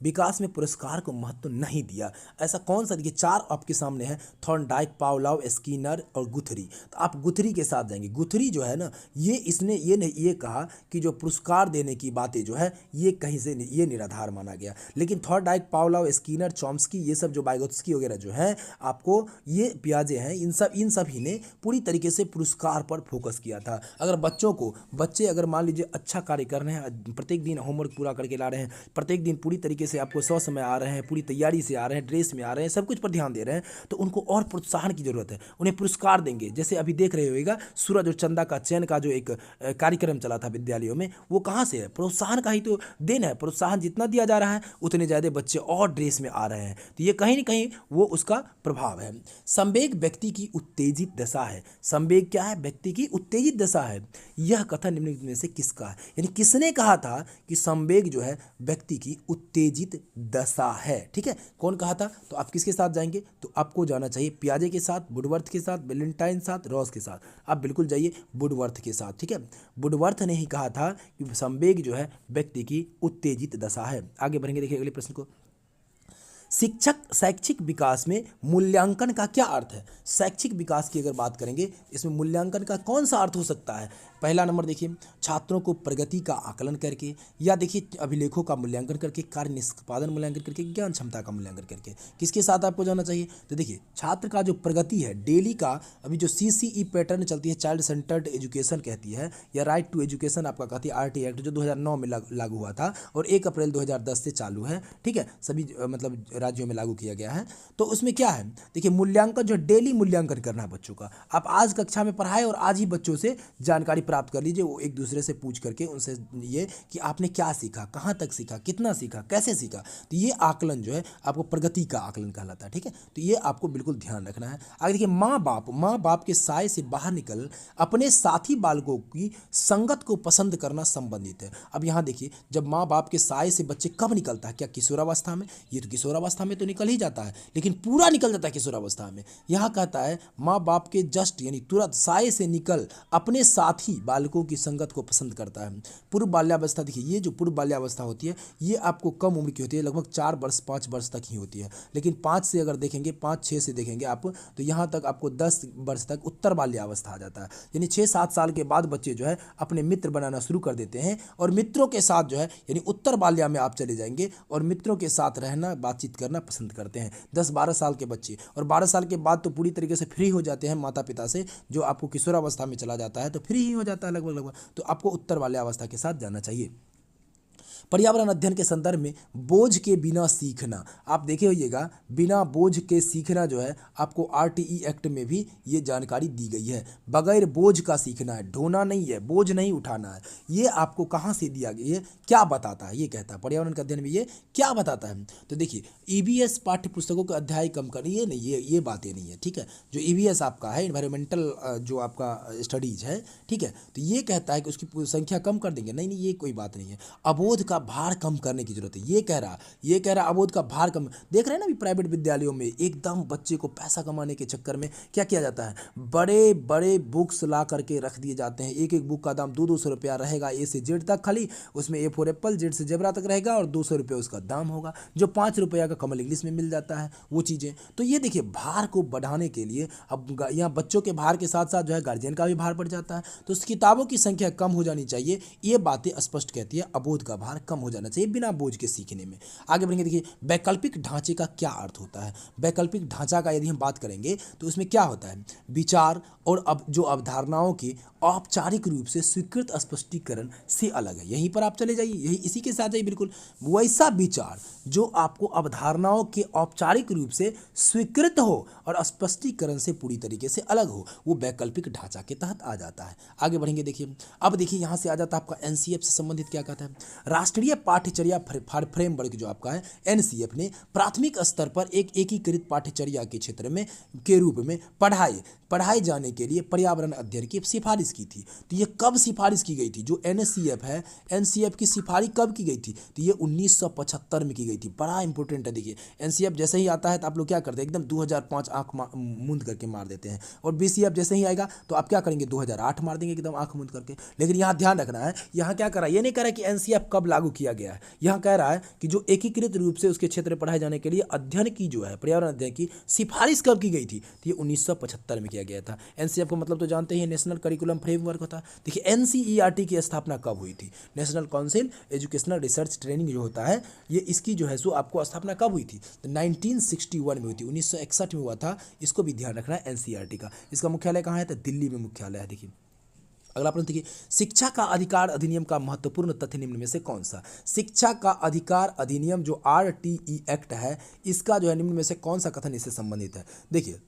विकास में पुरस्कार को महत्व नहीं दिया? ऐसा कौन सा? देखिए, चार आपके सामने है, थॉर्नडाइक, पावलोव, स्किनर और गुथरी। तो आप गुथरी के साथ जाएंगे। गुथरी जो है ना, इसने ये कहा कि जो पुरस्कार देने की बातें जो है ये कहीं से ये निराधार माना गया। लेकिन थॉर्नडाइक, पावलोव, स्किनर, चॉम्स्की, ये सब जो वाइगोत्स्की वगैरह जो है आपको ये पियाजे हैं, इन सभी ने पूरी तरीके से पुरस्कार पर फोकस किया था। अगर बच्चे अगर मान लीजिए अच्छा कार्य कर रहे हैं, प्रत्येक दिन होमवर्क पूरा करके ला रहे हैं, प्रत्येक दिन पूरी तरीके से आपको 100 समय आ रहे हैं, पूरी तैयारी से आ रहे हैं, ड्रेस में आ रहे हैं, सब कुछ पर ध्यान दे रहे हैं, तो उनको और प्रोत्साहन की जरूरत है, उन्हें पुरस्कार देंगे। जैसे अभी देख रहे होगा सूरज और चंदा का चयन का जो एक कार्यक्रम चला था विद्यालयों में, वो कहाँ से है? प्रोत्साहन का ही तो देन है। प्रोत्साहन जितना दिया जा रहा है उतने ज़्यादा बच्चे और ड्रेस में आ रहे हैं, तो ये कहीं ना कहीं वो उसका प्रभाव है। संवेग व्यक्ति की उत्तेजित दशा है। संवेग क्या है? व्यक्ति की उत्तेजित दशा है। यह कथन निम्नलिखित में से किसका है? यानी किसने कहा था कि संवेग जो है व्यक्ति की उत्तेजित दशा है? ठीक है, कौन कहा था? तो आप किसके साथ जाएंगे? तो आपको जाना चाहिए पियाजे के साथ, वुडवर्थ के साथ, वैलेंटाइन साथ, रॉस के साथ। आप बिल्कुल जाइए वुडवर्थ के साथ, ठीक है। वुडवर्थ ने ही कहा था कि संवेग जो है व्यक्ति की उत्तेजित दशा है। आगे बढ़ेंगे, देखिए अगले प्रश्न को। शैक्षिक विकास में मूल्यांकन का क्या अर्थ है? शैक्षिक विकास की अगर बात करेंगे, इसमें मूल्यांकन का कौन सा अर्थ हो सकता है? पहला नंबर देखिए, छात्रों को प्रगति का आकलन करके, या देखिए अभिलेखों का मूल्यांकन करके, कार्य निष्पादन मूल्यांकन करके, ज्ञान क्षमता का मूल्यांकन करके। किसके साथ आपको जाना चाहिए? तो देखिए, छात्र का जो प्रगति है डेली का, अभी जो CCE पैटर्न चलती है, चाइल्ड सेंटर्ड एजुकेशन कहती है, या राइट टू एजुकेशन आपका कहती है, RT एक्ट जो 2009 में लागू हुआ था और 1 अप्रैल 2010 से चालू है, ठीक है, सभी मतलब राज्यों में लागू किया गया है। तो उसमें क्या है? देखिए, मूल्यांकन जो डेली मूल्यांकन करना है बच्चों का। आप आज कक्षा में पढ़ाए और आज ही बच्चों से जानकारी प्राप्त कर लीजिए, वो एक दूसरे से पूछ करके उनसे ये कि आपने क्या सीखा, कहाँ तक सीखा, कितना सीखा, कैसे सीखा। तो ये आकलन जो है आपको प्रगति का आकलन कहलाता है, ठीक है। तो ये आपको बिल्कुल ध्यान रखना है। आगे देखिए, माँ बाप के साए से बाहर निकल अपने साथी बालकों की संगत को पसंद करना संबंधित है। अब यहाँ देखिए, जब माँ बाप के साए से बच्चे कब निकलता है? क्या किशोरावस्था में? ये तो किशोरावस्था में तो निकल ही जाता है, लेकिन पूरा निकल जाता है किशोरावस्था में। यहाँ कहता है माँ बाप के जस्ट यानी तुरंत साए से निकल अपने साथी बालकों की संगत को पसंद करता है। पूर्व बाल्यावस्था, देखिए ये जो पूर्व बाल्यावस्था होती है ये आपको कम उम्र की होती है, लगभग 4 वर्ष 5 वर्ष तक ही होती है। लेकिन 5 से अगर देखेंगे, 5-6 से देखेंगे आप, तो यहाँ तक आपको 10 वर्ष तक उत्तर बाल्यावस्था आ जाता है। यानी 6-7 साल के बाद बच्चे जो है अपने मित्र बनाना शुरू कर देते हैं, और मित्रों के साथ जो है यानी उत्तर बाल्या में आप चले जाएंगे और मित्रों के साथ रहना, बातचीत करना पसंद करते हैं 10-12 साल के बच्चे। और 12 साल के बाद तो पूरी तरीके से फ्री हो जाते हैं माता पिता से, जो आपको किशोरावस्था में चला जाता है तो फ्री ही हो जाता है लगभग। तो आपको उत्तर वाले अवस्था के साथ जाना चाहिए। पर्यावरण अध्ययन के संदर्भ में बोझ के बिना सीखना, आप देखे होइएगा, बिना बोझ के सीखना जो है आपको RTE एक्ट में भी ये जानकारी दी गई है। बगैर बोझ का सीखना है, ढोना नहीं है, बोझ नहीं उठाना है। ये आपको कहाँ से दिया गया, ये क्या बताता है? ये कहता है पर्यावरण के अध्ययन में ये क्या बताता है? तो देखिए, EVS पाठ्य पुस्तकों के अध्याय कम कर, ये नहीं, ये बातें नहीं है, ठीक है। जो EVS आपका है एनवायरमेंटल जो आपका स्टडीज है, ठीक है, तो ये कहता है कि उसकी संख्या कम कर देंगे, नहीं, ये कोई बात नहीं है। अबोध का भार कम करने की जरूरत है। ये कह रहा अबोध का भार कम। देख रहे हैं ना, अभी प्राइवेट विद्यालयों में एकदम बच्चे को पैसा कमाने के चक्कर में क्या किया जाता है, बड़े बड़े बुक्स ला करके रख दिए जाते हैं। एक एक बुक का दाम 200 रुपया रहेगा, ए से जेड तक खाली, उसमें ए फॉर एप्पल, जेड से जेबरा तक रहेगा और 200 रुपये उसका दाम होगा, जो 5 रुपया का कमल इंग्लिश में मिल जाता है वो चीज़ें। तो ये देखिए, भार को बढ़ाने के लिए अब यहाँ बच्चों के भार के साथ साथ जो है गार्जियन का भी भार बढ़ जाता है। तो उस किताबों की संख्या कम हो जानी चाहिए, ये बातें स्पष्ट कहती है। अबोध का भार कम हो जाना चाहिए बिना बोझ के सीखने में। आगे बढ़ेंगे, देखिए वैकल्पिक ढांचे का क्या अर्थ होता है। वैकल्पिक ढांचा का यदि हम बात करेंगे तो उसमें क्या होता है, विचार और अब जो अवधारणाओं की औपचारिक रूप से स्वीकृत स्पष्टीकरण से अलग है। यहीं पर आप चले जाइए, यही इसी के साथ जाइए, बिल्कुल वैसा विचार जो आपको अवधारणाओं के औपचारिक रूप से स्वीकृत हो और स्पष्टीकरण से पूरी तरीके से अलग हो, वो वैकल्पिक ढांचा के तहत आ जाता है। आगे बढ़ेंगे, देखिए अब देखिए यहाँ से आ जाता है आपका एनसीएफ से संबंधित क्या कहता है। राष्ट्रीय पाठ्यचर्या फ्रेमवर्क जो आपका है एनसीएफ ने प्राथमिक स्तर पर एक एकीकृत पाठ्यचर्या के क्षेत्र में के रूप में पढ़ाए जाने के लिए पर्यावरण अध्ययन की सिफारिश की थी। तो ये कब सिफारिश की गई थी, जो एनसीएफ है, एनसीएफ की सिफारिश कब की गई थी, तो ये 1975 में की गई थी। बड़ा इंपॉर्टेंट है। देखिए एनसीएफ जैसे ही आता है तो आप लोग क्या करते हैं, एकदम 2005 आंख मूंद करके मार देते हैं, और बीसीएफ जैसे ही आएगा तो आप क्या करेंगे, 2008 मार देंगे एकदम आंख मूंद करके। लेकिन यहाँ ध्यान रखना है, यहाँ क्या कर रहा है, ये नहीं कह रहा है कि एनसीएफ कब लागू किया गया है, यहाँ कह रहा है कि जो एकीकृत रूप से उसके क्षेत्र में पढ़ाए जाने के लिए अध्ययन की जो है पर्यावरण अध्ययन की सिफारिश कब की गई थी, तो ये 1975 में किया गया था। एनसीएफ का मतलब तो जानते ही, नेशनल करिकुलम फ्रेमवर्क होता है। देखिए एनसीईआरटी की स्थापना कब हुई थी, national council educational research training जो होता है, ये इसकी जो है सो आपको स्थापना कब हुई थी, तो 1961 में हुई थी, 1961 में हुआ था। इसको भी ध्यान रखना है एनसीईआरटी का। इसका मुख्यालय कहाँ है, तो दिल्ली में मुख्यालय है। देखिए अगला प्रश्न देखिए, शिक्षा का अधिकार अधिनियम का महत्वपूर्ण तथ्य निम्न में से कौन सा। शिक्षा का अधिकार अधिनियम जो आरटीई एक्ट है, इसका जो है निम्न में से कौन सा कथन इससे संबंधित है। देखिए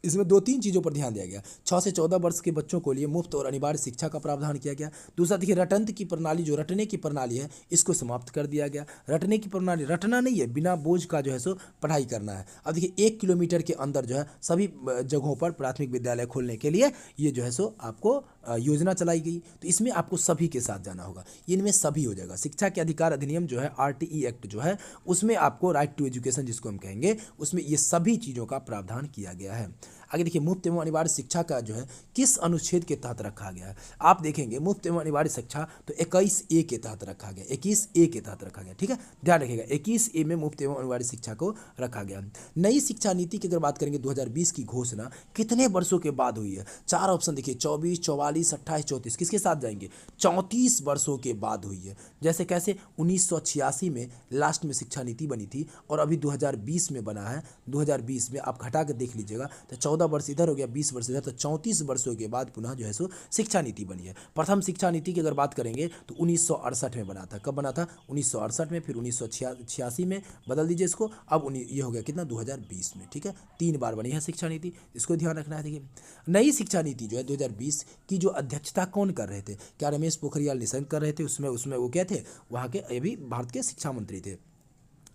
इसमें 2-3 चीज़ों पर ध्यान दिया गया। 6 से 14 वर्ष के बच्चों को लिए मुफ्त और अनिवार्य शिक्षा का प्रावधान किया गया। दूसरा देखिए, रटंत की प्रणाली, जो रटने की प्रणाली है, इसको समाप्त कर दिया गया। रटने की प्रणाली, रटना नहीं है, बिना बोझ का जो है सो पढ़ाई करना है। अब देखिए 1 किलोमीटर के अंदर जो है सभी जगहों पर प्राथमिक विद्यालय खोलने के लिए ये जो है सो आपको योजना चलाई गई। तो इसमें आपको सभी के साथ जाना होगा, इनमें सभी हो जाएगा। शिक्षा के अधिकार अधिनियम जो है आरटीई एक्ट जो है, उसमें आपको राइट टू एजुकेशन जिसको हम कहेंगे, उसमें ये सभी चीज़ों का प्रावधान किया गया है। आगे देखिए, मुफ्त एवं अनिवार्य शिक्षा का जो है किस अनुच्छेद के तहत रखा गया है। आप देखेंगे मुफ्त एवं अनिवार्य शिक्षा तो 21A के तहत रखा गया, 21A के तहत रखा गया। ठीक है, ध्यान रखिएगा, 21A में मुफ्त एवं अनिवार्य शिक्षा को रखा गया। नई शिक्षा नीति की अगर बात करेंगे, 2020 की घोषणा कितने वर्षों के बाद हुई है। 4 ऑप्शन देखिए, 24, 44, 28, 34। किसके साथ जाएंगे, 34 वर्षों के बाद हुई है। जैसे कैसे, 1986 में लास्ट में शिक्षा नीति बनी थी और अभी 2020 में बना है। 2020 में आप घटा कर देख लीजिएगा तो 14 वर्ष इधर हो गया, 20 वर्ष इधर, तो 34 वर्षों के बाद पुनः जो है सो शिक्षा नीति बनी है। प्रथम शिक्षा नीति की अगर बात करेंगे तो 1968 में बना था। कब बना था, 1968 में, फिर 1986 में, बदल दीजिए इसको, अब ये हो गया कितना, 2020 में। ठीक है, 3 बार बनी है शिक्षा नीति, इसको ध्यान रखना है। देखिए नई शिक्षा नीति जो है 2020 की जो अध्यक्षता कौन कर रहे थे, क्या रमेश पोखरियाल निशंक कर रहे थे, उसमें वो क्या थे, वहाँ के अभी भारत के शिक्षा मंत्री थे,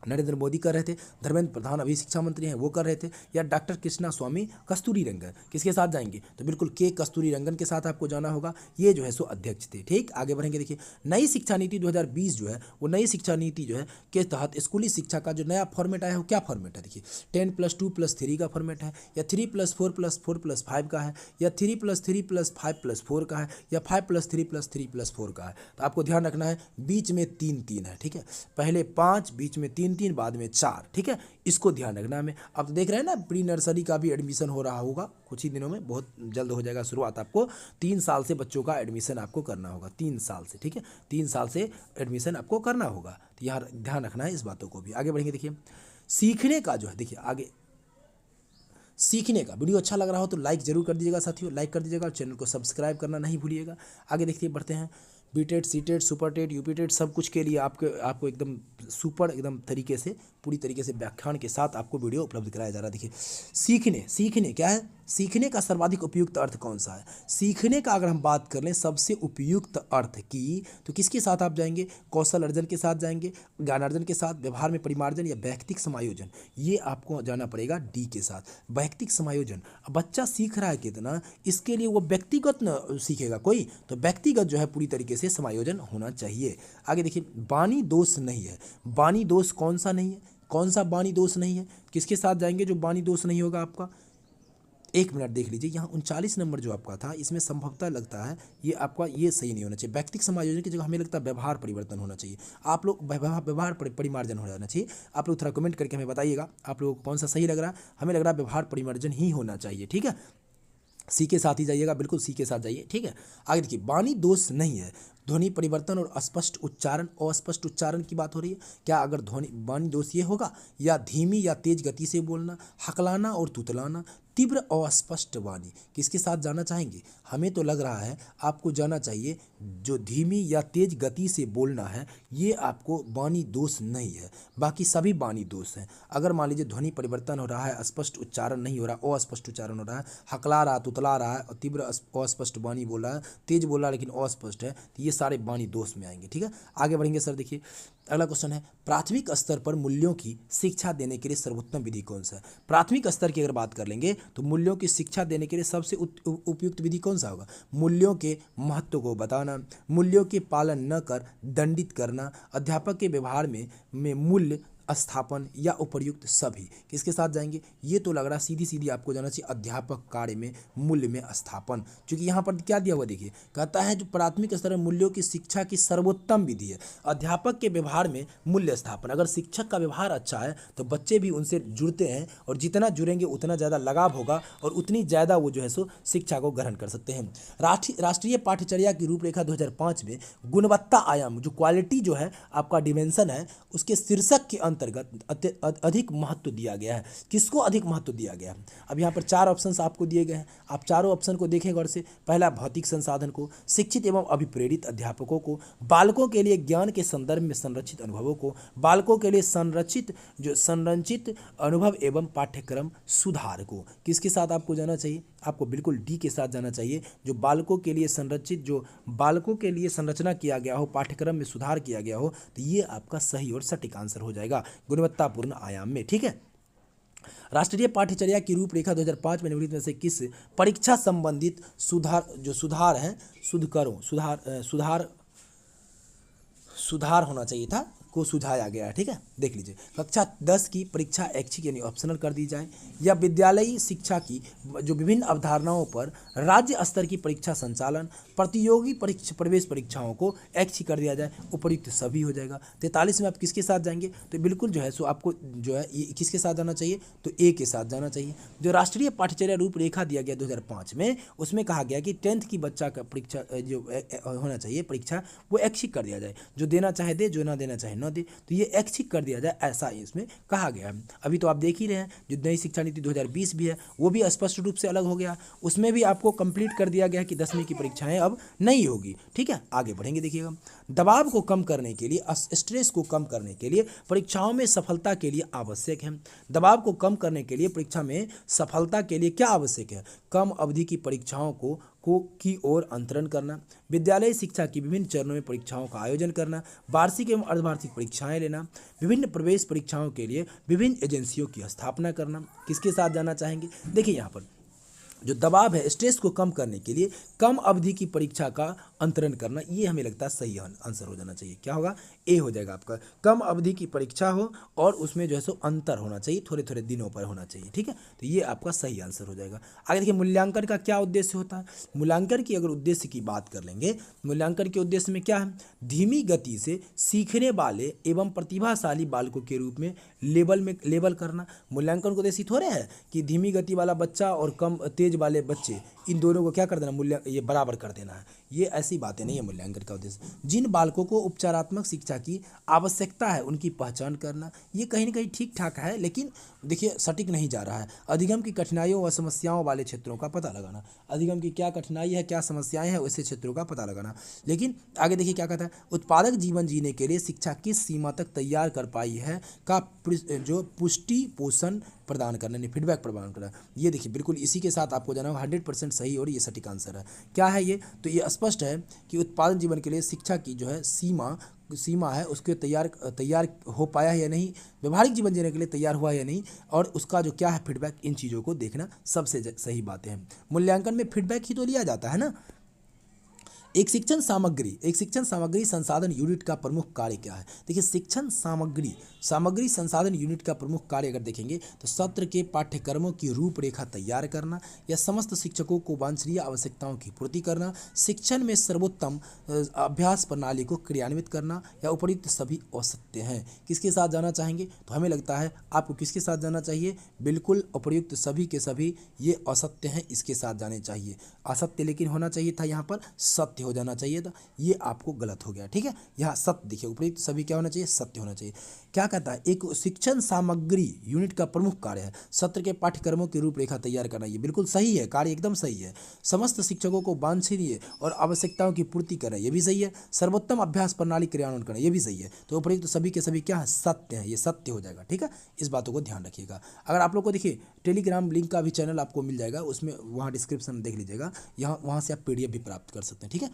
नरेंद्र मोदी कर रहे थे, धर्मेंद्र प्रधान अभी शिक्षा मंत्री हैं वो कर रहे थे, या डॉक्टर कृष्णा स्वामी कस्तूरी रंगन, किसके साथ जाएंगे, तो बिल्कुल के कस्तूरी रंगन के साथ आपको जाना होगा। ये जो है सो अध्यक्ष थे। ठीक, आगे बढ़ेंगे। देखिए नई शिक्षा नीति 2020 जो है, वो नई शिक्षा नीति जो है के तहत स्कूली शिक्षा का जो नया फॉर्मेट आया है, वो क्या फॉर्मेट है, देखिए 10+2+3 का फॉर्मेट है, या 3+4+4+5 का है, या 3+3+5+4 का है, या 5+3+3+4 का है। तो आपको ध्यान रखना है, बीच में 3-3 है। ठीक है, पहले 5, बीच में 3, बाद में 4। ठीक है, इसको ध्यान रखना हमें। अब तो देख रहे हैं ना, प्री नर्सरी का भी एडमिशन हो रहा होगा कुछ ही दिनों में, बहुत जल्द हो जाएगा शुरुआत। आपको 3 साल से बच्चों का एडमिशन आपको करना होगा, 3 साल से। ठीक है, 3 साल से एडमिशन आपको करना होगा, तो यहाँ ध्यान रखना है इस बातों को भी। आगे बढ़ेंगे। देखिए सीखने का जो है, देखिए आगे सीखने का वीडियो अच्छा लग रहा हो तो लाइक जरूर कर दीजिएगा साथियों, लाइक कर दीजिएगा और चैनल को सब्सक्राइब करना नहीं भूलिएगा। आगे देखिए बढ़ते हैं, बीटेट, सीटेट, सुपर टेट, यूपीटेट सब कुछ के लिए आपको एकदम सुपर एकदम तरीके से पूरी तरीके से व्याख्यान के साथ आपको वीडियो उपलब्ध कराया जा रहा है। देखिए सीखने क्या है, सीखने का सर्वाधिक उपयुक्त अर्थ कौन सा है। सीखने का अगर हम बात कर लें सबसे उपयुक्त अर्थ की, तो किसके साथ आप जाएंगे, कौशल अर्जन के साथ जाएंगे, ज्ञानार्जन के साथ, व्यवहार में परिमार्जन या व्यक्तिक समायोजन। ये आपको जाना पड़ेगा डी के साथ, व्यक्तिक समायोजन। अब बच्चा सीख रहा है कितना, इसके लिए वो व्यक्तिगत न सीखेगा कोई, तो व्यक्तिगत जो है पूरी तरीके से समायोजन होना चाहिए। आगे देखिए, वाणी दोष नहीं है। वाणी दोष कौन सा नहीं है, कौन सा वाणी दोष नहीं है, किसके साथ जाएंगे जो वाणी दोष नहीं होगा आपका। एक मिनट देख लीजिए, यहाँ 39 नंबर जो आपका था इसमें संभवतः लगता है ये आपका ये सही नहीं होना चाहिए। व्यक्तिक समायोजन की जगह हमें लगता है व्यवहार परिवर्तन होना चाहिए। आप लोग व्यवहार परिमार्जन हो जाना चाहिए। आप लोग थोड़ा कमेंट करके हमें बताइएगा आप लोगों को कौन सा सही लग रहा है। हमें लग रहा है व्यवहार परिमार्जन ही होना चाहिए, ठीक है। सी के साथ ही जाइएगा, बिल्कुल सी के साथ जाइए, ठीक है। आगे देखिए, वाणी दोष नहीं है। ध्वनि परिवर्तन और अस्पष्ट उच्चारण, अस्पष्ट उच्चारण की बात हो रही है। क्या अगर ध्वनि वाणी दोष ये होगा, या धीमी या तेज गति से बोलना, हकलाना और तुतलाना, तीव्र और अस्पष्ट वाणी, किसके साथ जाना चाहेंगे। हमें तो लग रहा है आपको जाना चाहिए जो धीमी या तेज गति से बोलना है, ये आपको वाणी दोष नहीं है। बाकी सभी वाणी दोष हैं। अगर मान लीजिए ध्वनि परिवर्तन हो रहा है, अस्पष्ट उच्चारण नहीं हो रहा, अस्पष्ट उच्चारण हो रहा है, हकला रहा, तुतला रहा है और तीव्र अस्पष्ट वाणी बोल रहा है, तेज बोल रहा है लेकिन अस्पष्ट है, तो ये सारे वाणी दोष में आएंगे, ठीक है। आगे बढ़ेंगे सर। देखिए अगला क्वेश्चन है, प्राथमिक स्तर पर मूल्यों की शिक्षा देने के लिए सर्वोत्तम विधि कौन सा है। प्राथमिक स्तर की अगर बात कर लेंगे तो मूल्यों की शिक्षा देने के लिए सबसे उपयुक्त विधि कौन सा होगा। मूल्यों के महत्व को बताना, मूल्यों के पालन न कर दंडित करना, अध्यापक के व्यवहार में मूल्य स्थापन या उपर्युक्त सभी, किसके साथ जाएंगे। ये तो लग रहा है सीधी सीधी आपको जाना चाहिए अध्यापक कार्य में मूल्य में स्थापन, क्योंकि यहाँ पर क्या दिया हुआ देखिए, कहता है जो प्राथमिक स्तर में मूल्यों की शिक्षा की सर्वोत्तम विधि है अध्यापक के व्यवहार में मूल्य स्थापन। अगर शिक्षक का व्यवहार अच्छा है तो बच्चे भी उनसे जुड़ते हैं, और जितना जुड़ेंगे उतना ज़्यादा लगाव होगा और उतनी ज़्यादा वो जो है सो शिक्षा को ग्रहण कर सकते हैं। राष्ट्रीय पाठ्यचर्या की रूपरेखा 2005 में गुणवत्ता आयाम, जो क्वालिटी जो है आपका डिमेंशन है, उसके शीर्षक के अंतर्गत अधिक महत्व दिया गया है। किसको अधिक महत्व दिया गया है। अब यहाँ पर 4 ऑप्शंस आपको दिए गए हैं, आप चारों ऑप्शन को देखें गौर से। पहला, भौतिक संसाधन को, शिक्षित एवं अभिप्रेरित अध्यापकों को, बालकों के लिए ज्ञान के संदर्भ में संरचित अनुभवों को, बालकों के लिए संरचित अनुभव एवं पाठ्यक्रम सुधार को। किसके साथ आपको जाना चाहिए, आपको बिल्कुल डी के साथ जाना चाहिए, जो बालकों के लिए संरचित, जो बालकों के लिए संरचना किया गया हो, पाठ्यक्रम में सुधार किया गया हो, तो ये आपका सही और सटीक आंसर हो जाएगा गुणवत्तापूर्ण आयाम में, ठीक है। राष्ट्रीय पाठ्यचर्या की रूपरेखा 2005 में निम्नलिखित में से किस परीक्षा संबंधित सुधार है, सुधार होना चाहिए था, को सुझाया गया है, ठीक है। देख लीजिए, कक्षा 10 की परीक्षा ऐच्छिक यानी ऑप्शनल कर दी जाए, या विद्यालयी शिक्षा की जो विभिन्न अवधारणाओं पर राज्य स्तर की परीक्षा संचालन, प्रतियोगी प्रवेश परीक्षाओं को ऐच्छिक कर दिया जाए, उपयुक्त सभी हो जाएगा। 43 में आप किसके साथ जाएंगे, तो बिल्कुल जो है सो आपको जो है ये किसके साथ जाना चाहिए, तो ए के साथ जाना चाहिए। जो राष्ट्रीय पाठ्यचर्या रूपरेखा दिया गया 2005 में, उसमें कहा गया कि 10th की बच्चा का परीक्षा जो होना चाहिए परीक्षा, वो ऐच्छिक कर दिया जाए। जो देना चाहे दे, जो ना देना चाहे न दे, तो ये ऐच्छिक कर दिया जाए, ऐसा इसमें कहा गया है। अभी तो आप देख ही रहे हैं जो नई शिक्षा नीति 2020 भी है, वो भी स्पष्ट रूप से अलग हो गया। उसमें भी आपको कंप्लीट कर दिया गया कि 10वीं की परीक्षाएं अब नहीं होगी, ठीक है। आगे बढ़ेंगे, देखिएगा, दबाव को कम करने के लिए, स्ट्रेस को कम करने के लिए परीक्षाओं में सफलता के लिए आवश्यक है। दबाव को कम करने के लिए परीक्षा में सफलता के लिए क्या आवश्यक है, कम अवधि की परीक्षाओं की ओर अंतरण करना, विद्यालय शिक्षा की विभिन्न चरणों में परीक्षाओं का आयोजन करना, वार्षिक एवं अर्धवार्षिक परीक्षाएं लेना, विभिन्न प्रवेश परीक्षाओं के लिए विभिन्न एजेंसियों की स्थापना करना। किसके साथ जाना चाहेंगे, देखिए यहाँ पर जो दबाव है, स्ट्रेस को कम करने के लिए कम अवधि की परीक्षा का अंतरण करना, ये हमें लगता है सही आंसर हो जाना चाहिए। क्या होगा, ए हो जाएगा आपका। कम अवधि की परीक्षा हो और उसमें जो है सो अंतर होना चाहिए, थोड़े थोड़े दिनों पर होना चाहिए, ठीक है। तो ये आपका सही आंसर हो जाएगा। आगे देखिए, मूल्यांकन का क्या उद्देश्य होता है। मूल्यांकन की अगर उद्देश्य की बात कर लेंगे, मूल्यांकन के उद्देश्य में क्या है, धीमी गति से सीखने वाले एवं प्रतिभाशाली बालकों के रूप में लेबल करना। मूल्यांकन को उद्देश्य थोड़े है कि धीमी गति वाला बच्चा और कम तेज वाले बच्चे, इन दोनों को क्या कर देना, मूल्य ये बराबर कर देना है। ये ऐसी बातें नहीं है मूल्यांकन का उद्देश्य। जिन बालकों को उपचारात्मक शिक्षा की आवश्यकता है उनकी पहचान करना, ये कहीं ना कहीं ठीक ठाक है, लेकिन देखिए सटीक नहीं जा रहा है। अधिगम की कठिनाइयों व समस्याओं वाले क्षेत्रों का पता लगाना, अधिगम की क्या कठिनाई है, क्या समस्याएं हैं, वैसे क्षेत्रों का पता लगाना। लेकिन आगे देखिए क्या कहता है, उत्पादक जीवन जीने के लिए शिक्षा किस सीमा तक तैयार कर पाई है का जो पुष्टि पोषण प्रदान करना, नहीं फीडबैक प्रदान करना। ये देखिए बिल्कुल इसी के साथ आपको जाना 100% सही और ये सटीक आंसर है। क्या है ये, तो ये स्पष्ट है कि उत्पादक जीवन के लिए शिक्षा की जो है सीमा है, उसके तैयार हो पाया है या नहीं, व्यवहारिक जीवन जीने के लिए तैयार हुआ है या नहीं, और उसका जो क्या है फीडबैक, इन चीज़ों को देखना सबसे सही बातें हैं। मूल्यांकन में फीडबैक ही तो लिया जाता है ना। एक शिक्षण सामग्री संसाधन यूनिट का प्रमुख कार्य क्या है। देखिए शिक्षण सामग्री संसाधन यूनिट का प्रमुख कार्य अगर देखेंगे तो सत्र के पाठ्यक्रमों की रूपरेखा तैयार करना या समस्त शिक्षकों को वांछनीय आवश्यकताओं की पूर्ति करना, शिक्षण में सर्वोत्तम अभ्यास प्रणाली को क्रियान्वित करना या उपयुक्त सभी औसत्य हैं। किसके साथ जाना चाहेंगे, तो हमें लगता है आपको किसके साथ जाना चाहिए, बिल्कुल उपयुक्त सभी के सभी ये औसत्य हैं, इसके साथ जाने चाहिए। असत्य लेकिन होना चाहिए था, यहाँ पर सत्य हो जाना चाहिए था, ये आपको गलत हो गया। ठीक है, यहाँ सत्य देखिए, उपयुक्त सभी क्या होना चाहिए, सत्य होना चाहिए। क्या कहता है, एक शिक्षण सामग्री यूनिट का प्रमुख कार्य है सत्र के पाठ्यक्रमों की रूपरेखा तैयार करना, ये बिल्कुल सही है, कार्य एकदम सही है। समस्त शिक्षकों को वांछनीय और आवश्यकताओं की पूर्ति करना, ये भी सही है। सर्वोत्तम अभ्यास प्रणाली क्रियान्वयन करना, ये भी सही है। तो उपयुक्त सभी के सभी क्या है, सत्य है, ये सत्य हो जाएगा। ठीक है, इस बातों को ध्यान रखिएगा। अगर आप लोग को देखिए टेलीग्राम लिंक का भी चैनल आपको मिल जाएगा, उसमें वहाँ डिस्क्रिप्शन में देख लीजिएगा, वहाँ से आप PDF भी प्राप्त कर सकते हैं। ठीक है,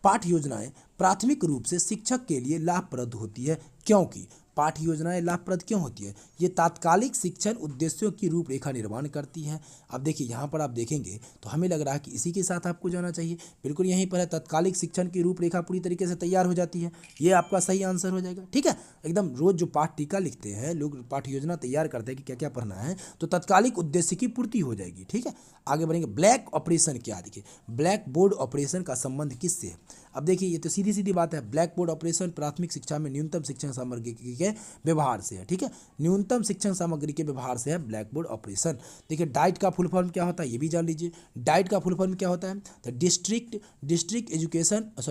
पाठ्य योजनाएं प्राथमिक रूप से शिक्षक के लिए लाभप्रद होती है, क्योंकि पाठ्य योजनाएं लाभप्रद क्यों होती है, ये तात्कालिक शिक्षण उद्देश्यों की रूपरेखा निर्माण करती है। अब देखिए यहाँ पर आप देखेंगे तो हमें लग रहा है कि इसी के साथ आपको जाना चाहिए, बिल्कुल यहीं पर है, तात्कालिक शिक्षण की रूपरेखा पूरी तरीके से तैयार हो जाती है, ये आपका सही आंसर हो जाएगा। ठीक है, एकदम रोज जो पाठ टीका लिखते हैं लोग, पाठ्य योजना तैयार करते हैं कि क्या क्या पढ़ना है, तो तात्कालिक उद्देश्य की पूर्ति हो जाएगी। ठीक है, आगे बढ़ेंगे। ब्लैक ऑपरेशन क्या, देखिए ब्लैक बोर्ड ऑपरेशन का संबंध किससे है। अब देखिए ये तो सीधी सीधी बात है, ब्लैक बोर्ड ऑपरेशन प्राथमिक शिक्षा में न्यूनतम शिक्षण सामग्री के व्यवहार से है। ठीक है, न्यूनतम शिक्षण सामग्री के व्यवहार से है ब्लैक बोर्ड ऑपरेशन। देखिए डाइट का फुल फॉर्म क्या होता है, ये भी जान लीजिए। डाइट का फुल फॉर्म क्या होता है, तो district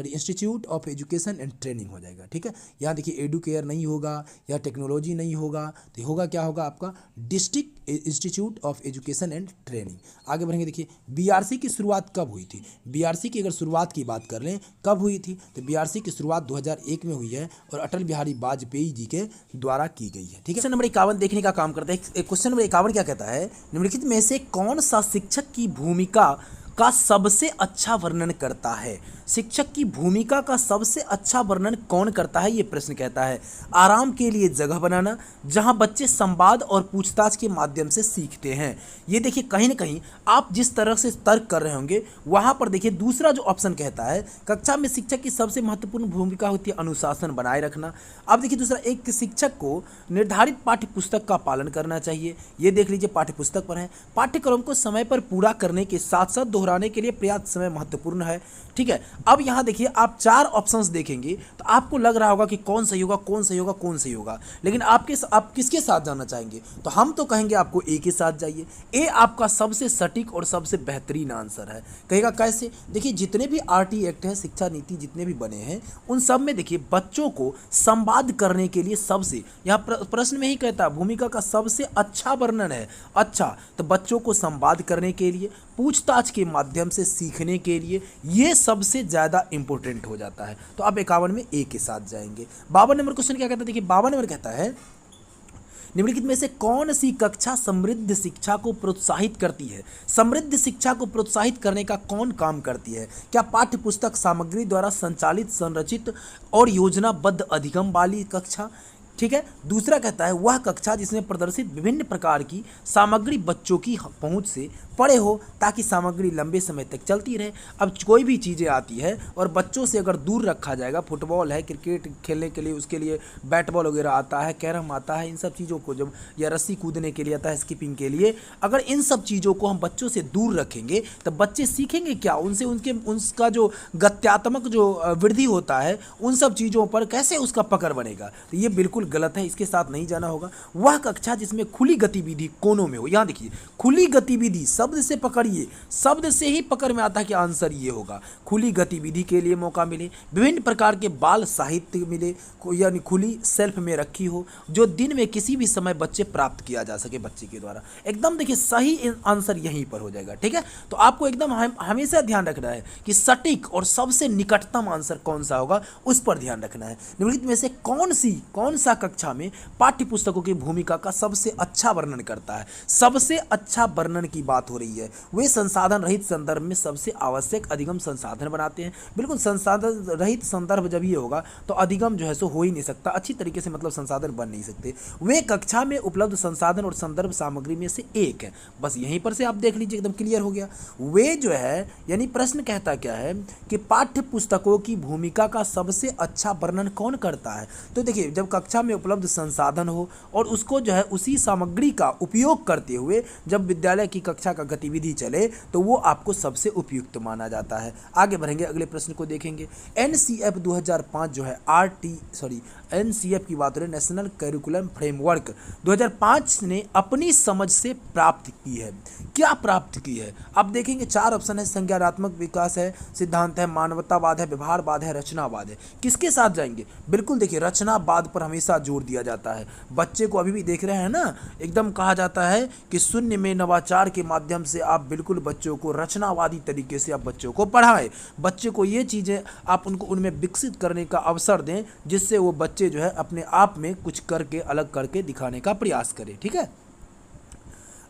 institute of education and training हो जाएगा। ठीक है, यहाँ देखिए एडुकेयर नहीं होगा या टेक्नोलॉजी नहीं होगा, तो होगा क्या होगा आपका, district institute of education and training. आगे बढ़ेंगे, देखिए BRC की शुरुआत कब हुई थी। BRC की अगर शुरुआत की बात कर लें कब हुई थी, तो BRC की शुरुआत 2001 में हुई है और अटल बिहारी वाजपेयी जी के द्वारा की गई है। ठीक है, क्वेश्चन नंबर 51 देखने का काम करते हैं। क्वेश्चन नंबर 51 क्या कहता है, निम्नलिखित में से कौन सा शिक्षक की भूमिका का सबसे अच्छा वर्णन करता है। शिक्षक की भूमिका का सबसे अच्छा वर्णन कौन करता है, ये प्रश्न कहता है। आराम के लिए जगह बनाना, जहां बच्चे संवाद और पूछताछ के माध्यम से सीखते हैं। ये देखिए कहीं ना कहीं आप जिस तरह से तर्क कर रहे होंगे वहां पर देखिए दूसरा जो ऑप्शन कहता है, कक्षा में शिक्षक की सबसे महत्वपूर्ण भूमिका होती है अनुशासन बनाए रखना। अब देखिए दूसरा, एक शिक्षक को निर्धारित पाठ्य पुस्तक का पालन करना चाहिए, ये देख लीजिए पाठ्य पुस्तक पर है। पाठ्यक्रम को समय पर पूरा करने के साथ साथ दोहराने के लिए पर्याप्त समय महत्वपूर्ण है। ठीक है, अब यहां देखिए आप 4 ऑप्शंस देखेंगे तो आपको लग रहा होगा कि कौन सही होगा, कौन सही होगा, कौन सही होगा, लेकिन आप किसके साथ जाना चाहेंगे, तो हम तो कहेंगे आपको ए के साथ जाइए। ए आपका सबसे सटीक और सबसे बेहतरीन आंसर है। कहेगा कैसे, देखिए जितने भी RT एक्ट है, शिक्षा नीति जितने भी बने हैं, उन सब में देखिए बच्चों को संवाद करने के लिए सबसे, यहाँ प्रश्न में ही कहता है भूमिका का सबसे अच्छा वर्णन है। अच्छा, तो बच्चों को संवाद करने के लिए, पूछताछ के माध्यम से सीखने के लिए, ये सबसे ज्यादा इंपॉर्टेंट हो जाता है। तो आप 51 में ए के साथ जाएंगे। 52 नंबर क्वेश्चन क्या कहता है, देखिए 52 नंबर कहता है, निम्नलिखित में से कौन सी कक्षा समृद्ध शिक्षा को प्रोत्साहित करती है। समृद्ध शिक्षा को प्रोत्साहित करने का कौन काम करती है। क्या पाठ्य पुस्तक सामग्री द्वारा संचालित, संरचित और योजनाबद्ध अधिगम वाली कक्षा। ठीक है, दूसरा कहता है वह कक्षा जिसमें प्रदर्शित विभिन्न प्रकार की सामग्री बच्चों की पहुंच से पड़े हो, ताकि सामग्री लंबे समय तक चलती रहे। अब कोई भी चीज़ें आती है और बच्चों से अगर दूर रखा जाएगा, फुटबॉल है, क्रिकेट खेलने के लिए उसके लिए बैट बॉल वगैरह आता है, कैरम आता है, इन सब चीज़ों को जब, या रस्सी कूदने के लिए आता है, स्किपिंग के लिए, अगर इन सब चीज़ों को हम बच्चों से दूर रखेंगे तो बच्चे सीखेंगे क्या, उनसे उनका जो गत्यात्मक जो वृद्धि होता है, उन सब चीज़ों पर कैसे उसका पकड़ बनेगा। तो ये बिल्कुल गलत है, इसके साथ नहीं जाना होगा। वह कक्षा जिसमें खुली गतिविधि कोनों में हो, यहाँ देखिए खुली गतिविधि शब्द से पकड़िए, शब्द से ही पकड़ में आता है कि आंसर ये होगा। खुली गतिविधि के लिए मौका मिले, विभिन्न प्रकार के बाल साहित्य मिले, यानी खुली सेल्फ में रखी हो, जो दिन में किसी भी समय बच्चे प्राप्त किया जा सके बच्चे के द्वारा। एकदम देखिए सही आंसर यहीं पर हो जाएगा। ठीक है, तो आपको एकदम हमेशा ध्यान रखना है कि सटीक और सबसे निकटतम आंसर कौन सा होगा, उस पर ध्यान रखना है। निम्नलिखित में से कौन सा कक्षा में पाठ्य पुस्तकों की भूमिका का सबसे अच्छा वर्णन करता है। सबसे अच्छा वर्णन की बात हो रही है। वे संसाधन रहित संदर्भ में सबसे आवश्यक अधिगम संसाधन बनाते हैं। बिल्कुल संसाधन रहित संदर्भ जब ये होगा तो अधिगम जो है सो हो ही नहीं सकता, अच्छी तरीके से मतलब संसाधन बन नहीं सकते। वे कक्षा में उपलब्ध संसाधन और संदर्भ सामग्री में से एक है। बस यहीं पर से आप देख लीजिए, एकदम क्लियर हो गया। वे जो है यानी प्रश्न कहता क्या है कि पाठ्य पुस्तकों की भूमिका का सबसे अच्छा वर्णन कौन करता है। तो देखिए जब कक्षा में उपलब्ध संसाधन हो और उसको जो है उसी सामग्री का उपयोग करते हुए जब विद्यालय की कक्षा का गतिविधि चले तो वो आपको सबसे उपयुक्त माना जाता है। आगे बढ़ेंगे, अगले प्रश्न को देखेंगे। एनसीएफ 2005 जो है एनसीएफ की बात हो रही है, नेशनल करिकुलम फ्रेमवर्क 2005 ने अपनी समझ से प्राप्त की है। क्या प्राप्त की है अब देखेंगे। 4 ऑप्शन है, संज्ञानात्मक विकास है, सिद्धांत है, मानवतावाद है, व्यवहारवाद है, रचनावाद है। किसके साथ जाएंगे? बिल्कुल देखिए रचनावाद पर हमेशा जोर दिया जाता है। बच्चे को अभी भी देख रहे हैं ना, एकदम कहा जाता है कि शून्य में नवाचार के माध्यम से आप बिल्कुल बच्चों को रचनावादी तरीके से आप बच्चों को पढ़ाएं। बच्चे को ये चीज़ें आप उनको उनमें विकसित करने का अवसर दें, जिससे वो बच्चे जो है अपने आप में कुछ करके अलग करके दिखाने का प्रयास करें। ठीक है,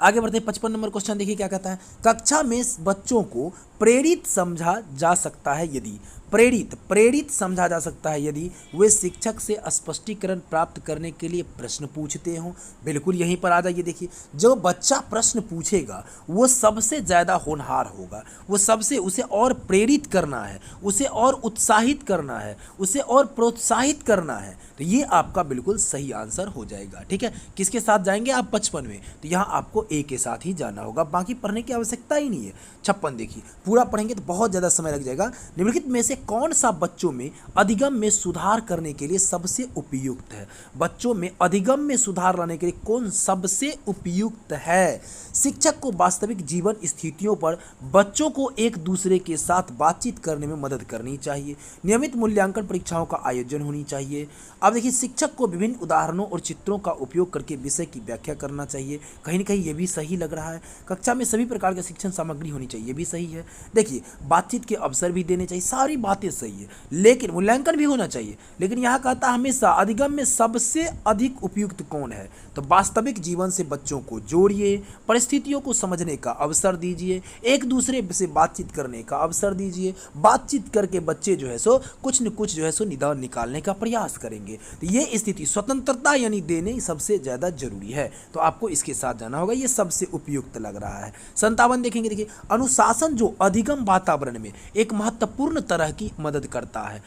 आगे बढ़ते हैं। 55 नंबर क्वेश्चन देखिए क्या कहता है। कक्षा में बच्चों को प्रेरित समझा जा सकता है यदि प्रेरित समझा जा सकता है यदि वे शिक्षक से स्पष्टीकरण प्राप्त करने के लिए प्रश्न पूछते हों। बिल्कुल यहीं पर आ जाइए। देखिए जो बच्चा प्रश्न पूछेगा वो सबसे ज़्यादा होनहार होगा, वो सबसे उसे और प्रेरित करना है, उसे और उत्साहित करना है, उसे और प्रोत्साहित करना है। तो ये आपका बिल्कुल सही आंसर हो जाएगा। ठीक है, किसके साथ जाएंगे आप 55 में? तो यहाँ आपको ए के साथ ही जाना होगा, बाकी पढ़ने की आवश्यकता ही नहीं है। 56 देखिए पूरा पढ़ेंगे तो बहुत ज़्यादा समय लग जाएगा। निम्नलिखित में से कौन सा बच्चों में अधिगम में सुधार करने के लिए सबसे उपयुक्त है? बच्चों में अधिगम में सुधार लाने के लिए कौन सबसे उपयुक्त है? शिक्षक को वास्तविक जीवन स्थितियों पर बच्चों को एक दूसरे के साथ बातचीत करने में मदद करनी चाहिए। नियमित मूल्यांकन परीक्षाओं का आयोजन होनी चाहिए। अब देखिए शिक्षक को विभिन्न उदाहरणों और चित्रों का उपयोग करके विषय की व्याख्या करना चाहिए। कहीं ना कहीं ये भी सही लग रहा है। कक्षा में सभी प्रकार की शिक्षण सामग्री होनी चाहिए, ये भी सही है। देखिए बातचीत के अवसर भी देने चाहिए, सारी बातें सही है, लेकिन मूल्यांकन भी होना चाहिए। लेकिन यहाँ कहता है हमेशा अधिगम में सबसे अधिक उपयुक्त कौन है? तो वास्तविक जीवन से बच्चों को जोड़िए, परिस्थितियों को समझने का अवसर दीजिए, एक दूसरे से बातचीत करने का अवसर दीजिए। बातचीत करके बच्चे जो है सो कुछ न कुछ जो है सो निदान निकालने का प्रयास करेंगे। तो ये स्थिति स्वतंत्रता यानी देने सबसे ज़्यादा जरूरी है, तो आपको इसके साथ जाना होगा, ये सबसे उपयुक्त लग रहा है। 57 देखेंगे। देखिए अनुशासन जो अधिगम वातावरण में एक महत्वपूर्ण तरह की मदद करता है,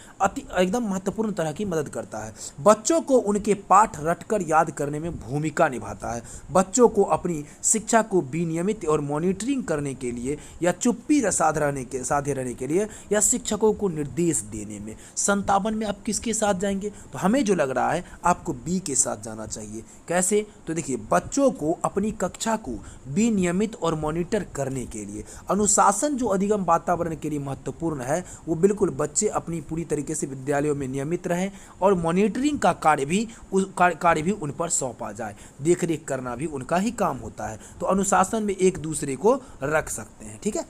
एकदम महत्वपूर्ण तरह की मदद करता है। बच्चों को उनके पाठ रटकर याद करने में भूमिका निभाता है। बच्चों को अपनी शिक्षा को विनियमित और मॉनिटरिंग करने के लिए या चुप्पी साधे रहने के लिए या शिक्षकों को निर्देश देने में। 57 में आप किसके साथ जाएंगे? तो हमें जो लग रहा है आपको बी के साथ जाना चाहिए। कैसे? तो देखिए बच्चों को अपनी कक्षा को विनियमित और मॉनिटर करने के लिए अनुशासन जो अधिगम वातावरण के लिए महत्वपूर्ण है, वो बिल्कुल बच्चे अपनी पूरी तरीके से विद्यालयों में नियमित रहें और मॉनिटरिंग का कार्य भी उन पर सौंपा जाए। देख रेख करना भी उनका ही काम होता है। तो अनुशासन में एक दूसरे को रख सकते हैं। ठीक है,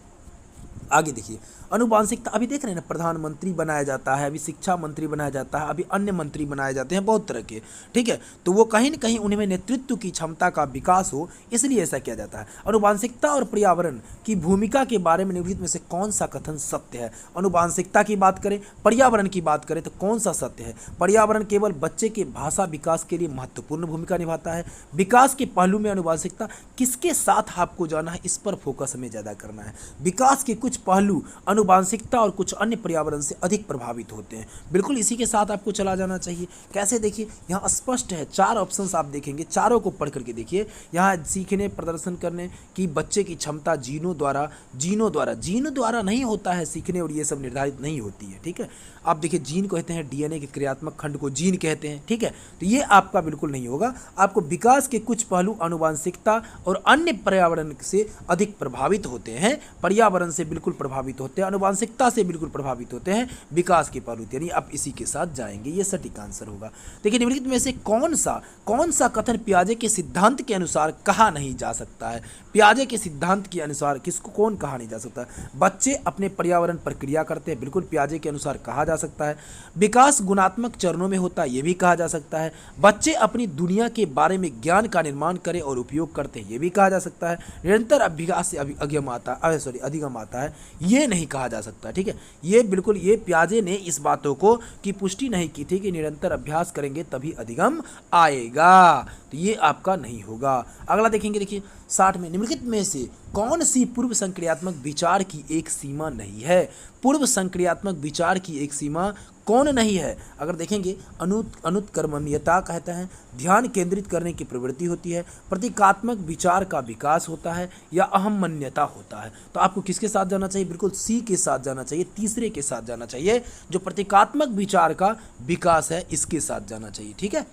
आगे देखिए अनुवांशिकता। अभी देख रहे हैं ना, प्रधानमंत्री बनाया जाता है, अभी शिक्षा मंत्री बनाया जाता है, अभी अन्य मंत्री बनाए जाते हैं बहुत तरह के। ठीक है, तो वो कहीं ना कहीं उनमें नेतृत्व की क्षमता का विकास हो, इसलिए ऐसा किया जाता है। अनुवांशिकता और पर्यावरण की भूमिका के बारे में निम्नलिखित में से कौन सा कथन सत्य है? अनुवांशिकता की बात करें, पर्यावरण की बात करें तो कौन सा सत्य है? पर्यावरण केवल बच्चे के भाषा विकास के लिए महत्वपूर्ण भूमिका निभाता है। विकास के पहलू में अनुवांशिकता किसके साथ आपको जाना है, इस पर फोकस हमें ज़्यादा करना है। विकास के कुछ पहलू आनुवांशिकता और कुछ अन्य पर्यावरण से अधिक प्रभावित होते हैं। बिल्कुल इसी के साथ आपको चला जाना चाहिए। कैसे, देखिए यहाँ स्पष्ट है, 4 ऑप्शंस आप देखेंगे, चारों को पढ़ करके देखिए। यहाँ सीखने, प्रदर्शन करने की बच्चे की क्षमता जीनों द्वारा नहीं होता है सीखने, और ये सब निर्धारित नहीं होती है। ठीक है, आप देखिए जीन कहते हैं, डीएनए के क्रियात्मक खंड को जीन कहते हैं। ठीक है, तो ये आपका बिल्कुल नहीं होगा। आपको विकास के कुछ पहलू आनुवांशिकता और अन्य पर्यावरण से अधिक प्रभावित होते हैं, पर्यावरण से बिल्कुल प्रभावित होते हैं, आनुवांशिकता से बिल्कुल प्रभावित होते हैं, विकास के पहलू, यानी आप इसी के साथ जाएंगे, ये सटीक आंसर होगा। देखिए निम्नलिखित में से कौन सा कथन पियाजे के सिद्धांत के अनुसार कहा नहीं जा सकता है? पियाजे के सिद्धांत के अनुसार किसको कौन कहा नहीं जा सकता? बच्चे अपने पर्यावरण पर क्रिया करते हैं, बिल्कुल पियाजे के अनुसार कहा जा सकता है। विकास गुणात्मक चरणों में होता है, ये भी कहा जा सकता है। बच्चे अपनी दुनिया के बारे में ज्ञान का निर्माण करें और उपयोग करते हैं, ये भी कहा जा सकता है। निरंतर अभ्यास से अधिगम आता है, ये नहीं कहा जा सकता। ठीक है, ये बिल्कुल, ये पियाजे ने इस बातों को की पुष्टि नहीं की थी कि निरंतर अभ्यास करेंगे तभी अधिगम आएगा, तो ये आपका नहीं होगा। अगला देखेंगे, देखिए 60 में निम्नलिखित में से कौन सी पूर्व संक्रियात्मक विचार की एक सीमा नहीं है? पूर्व संक्रियात्मक विचार की एक सीमा कौन नहीं है? अगर देखेंगे अनुत्कर्मण्यता कहते हैं, ध्यान केंद्रित करने की प्रवृत्ति होती है, प्रतीकात्मक विचार का विकास होता है, या अहम्मन्यता होता है। तो आपको किसके साथ जाना चाहिए? बिल्कुल सी के साथ जाना चाहिए, तीसरे के साथ जाना चाहिए, जो प्रतीकात्मक विचार का विकास है, इसके साथ जाना चाहिए। ठीक है,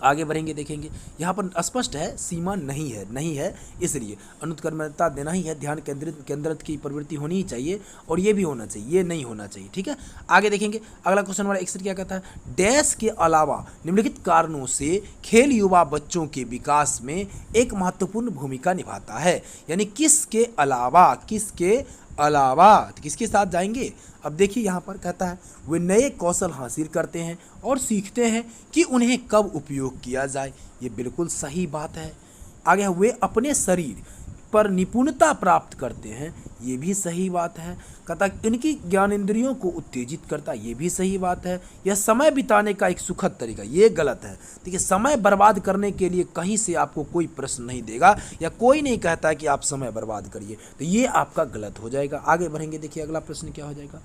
आगे बढ़ेंगे, देखेंगे यहाँ पर स्पष्ट है सीमा नहीं है, इसलिए अनुत्कर्मण्यता देना ही है, ध्यान केंद्रित की प्रवृत्ति होनी ही चाहिए, और ये भी होना चाहिए, ये नहीं होना चाहिए। ठीक है, आगे देखेंगे अगला क्वेश्चन वाला 61 क्या कहता है? डैश के अलावा निम्नलिखित कारणों से खेल युवा बच्चों के विकास में एक महत्वपूर्ण भूमिका निभाता है। यानी किसके अलावा तो किसके साथ जाएंगे? अब देखिए यहाँ पर कहता है वे नए कौशल हासिल करते हैं और सीखते हैं कि उन्हें कब उपयोग किया जाए, ये बिल्कुल सही बात है। आगे वे अपने शरीर पर निपुणता प्राप्त करते हैं, ये भी सही बात है। कहता इनकी ज्ञानेंद्रियों को उत्तेजित करता, ये भी सही बात है। यह समय बिताने का एक सुखद तरीका, ये गलत है। देखिए समय बर्बाद करने के लिए कहीं से आपको कोई प्रश्न नहीं देगा, या कोई नहीं कहता है कि आप समय बर्बाद करिए, तो ये आपका गलत हो जाएगा। आगे बढ़ेंगे, देखिए अगला प्रश्न क्या हो जाएगा?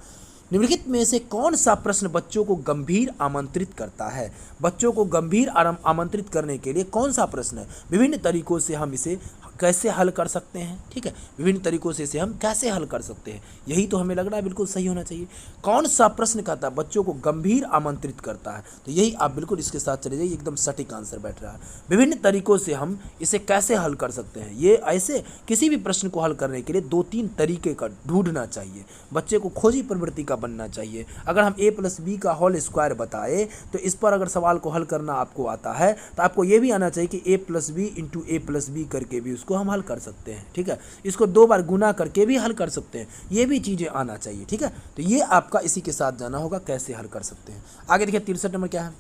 निम्नलिखित में से कौन सा प्रश्न बच्चों को गंभीर आमंत्रित करता है? बच्चों को गंभीर आमंत्रित करने के लिए कौन सा प्रश्न है? विभिन्न तरीकों से हम इसे कैसे हल कर सकते हैं? ठीक है, विभिन्न तरीकों से इसे हम कैसे हल कर सकते हैं, यही तो हमें लग रहा है बिल्कुल सही होना चाहिए। कौन सा प्रश्न कहता है बच्चों को गंभीर आमंत्रित करता है? तो यही आप बिल्कुल इसके साथ चले जाइए, एकदम सटीक आंसर बैठ रहा है। विभिन्न तरीकों से हम इसे कैसे हल कर सकते हैं, ये ऐसे किसी भी प्रश्न को हल करने के लिए 2-3 तरीके का ढूंढना चाहिए। बच्चे को खोजी प्रवृत्ति का बनना चाहिए। अगर हम a+b का होल स्क्वायर बताए, तो इस पर अगर सवाल को हल करना आपको आता है, तो आपको ये भी आना चाहिए कि a+b इंटू a+b करके भी उसको हम हल कर सकते हैं। ठीक है, इसको 2 बार गुना करके भी हल कर सकते हैं, ये भी चीज़ें आना चाहिए। ठीक है, तो ये आपका इसी के साथ जाना होगा, कैसे हल कर सकते हैं। आगे देखिए 63 नंबर क्या है?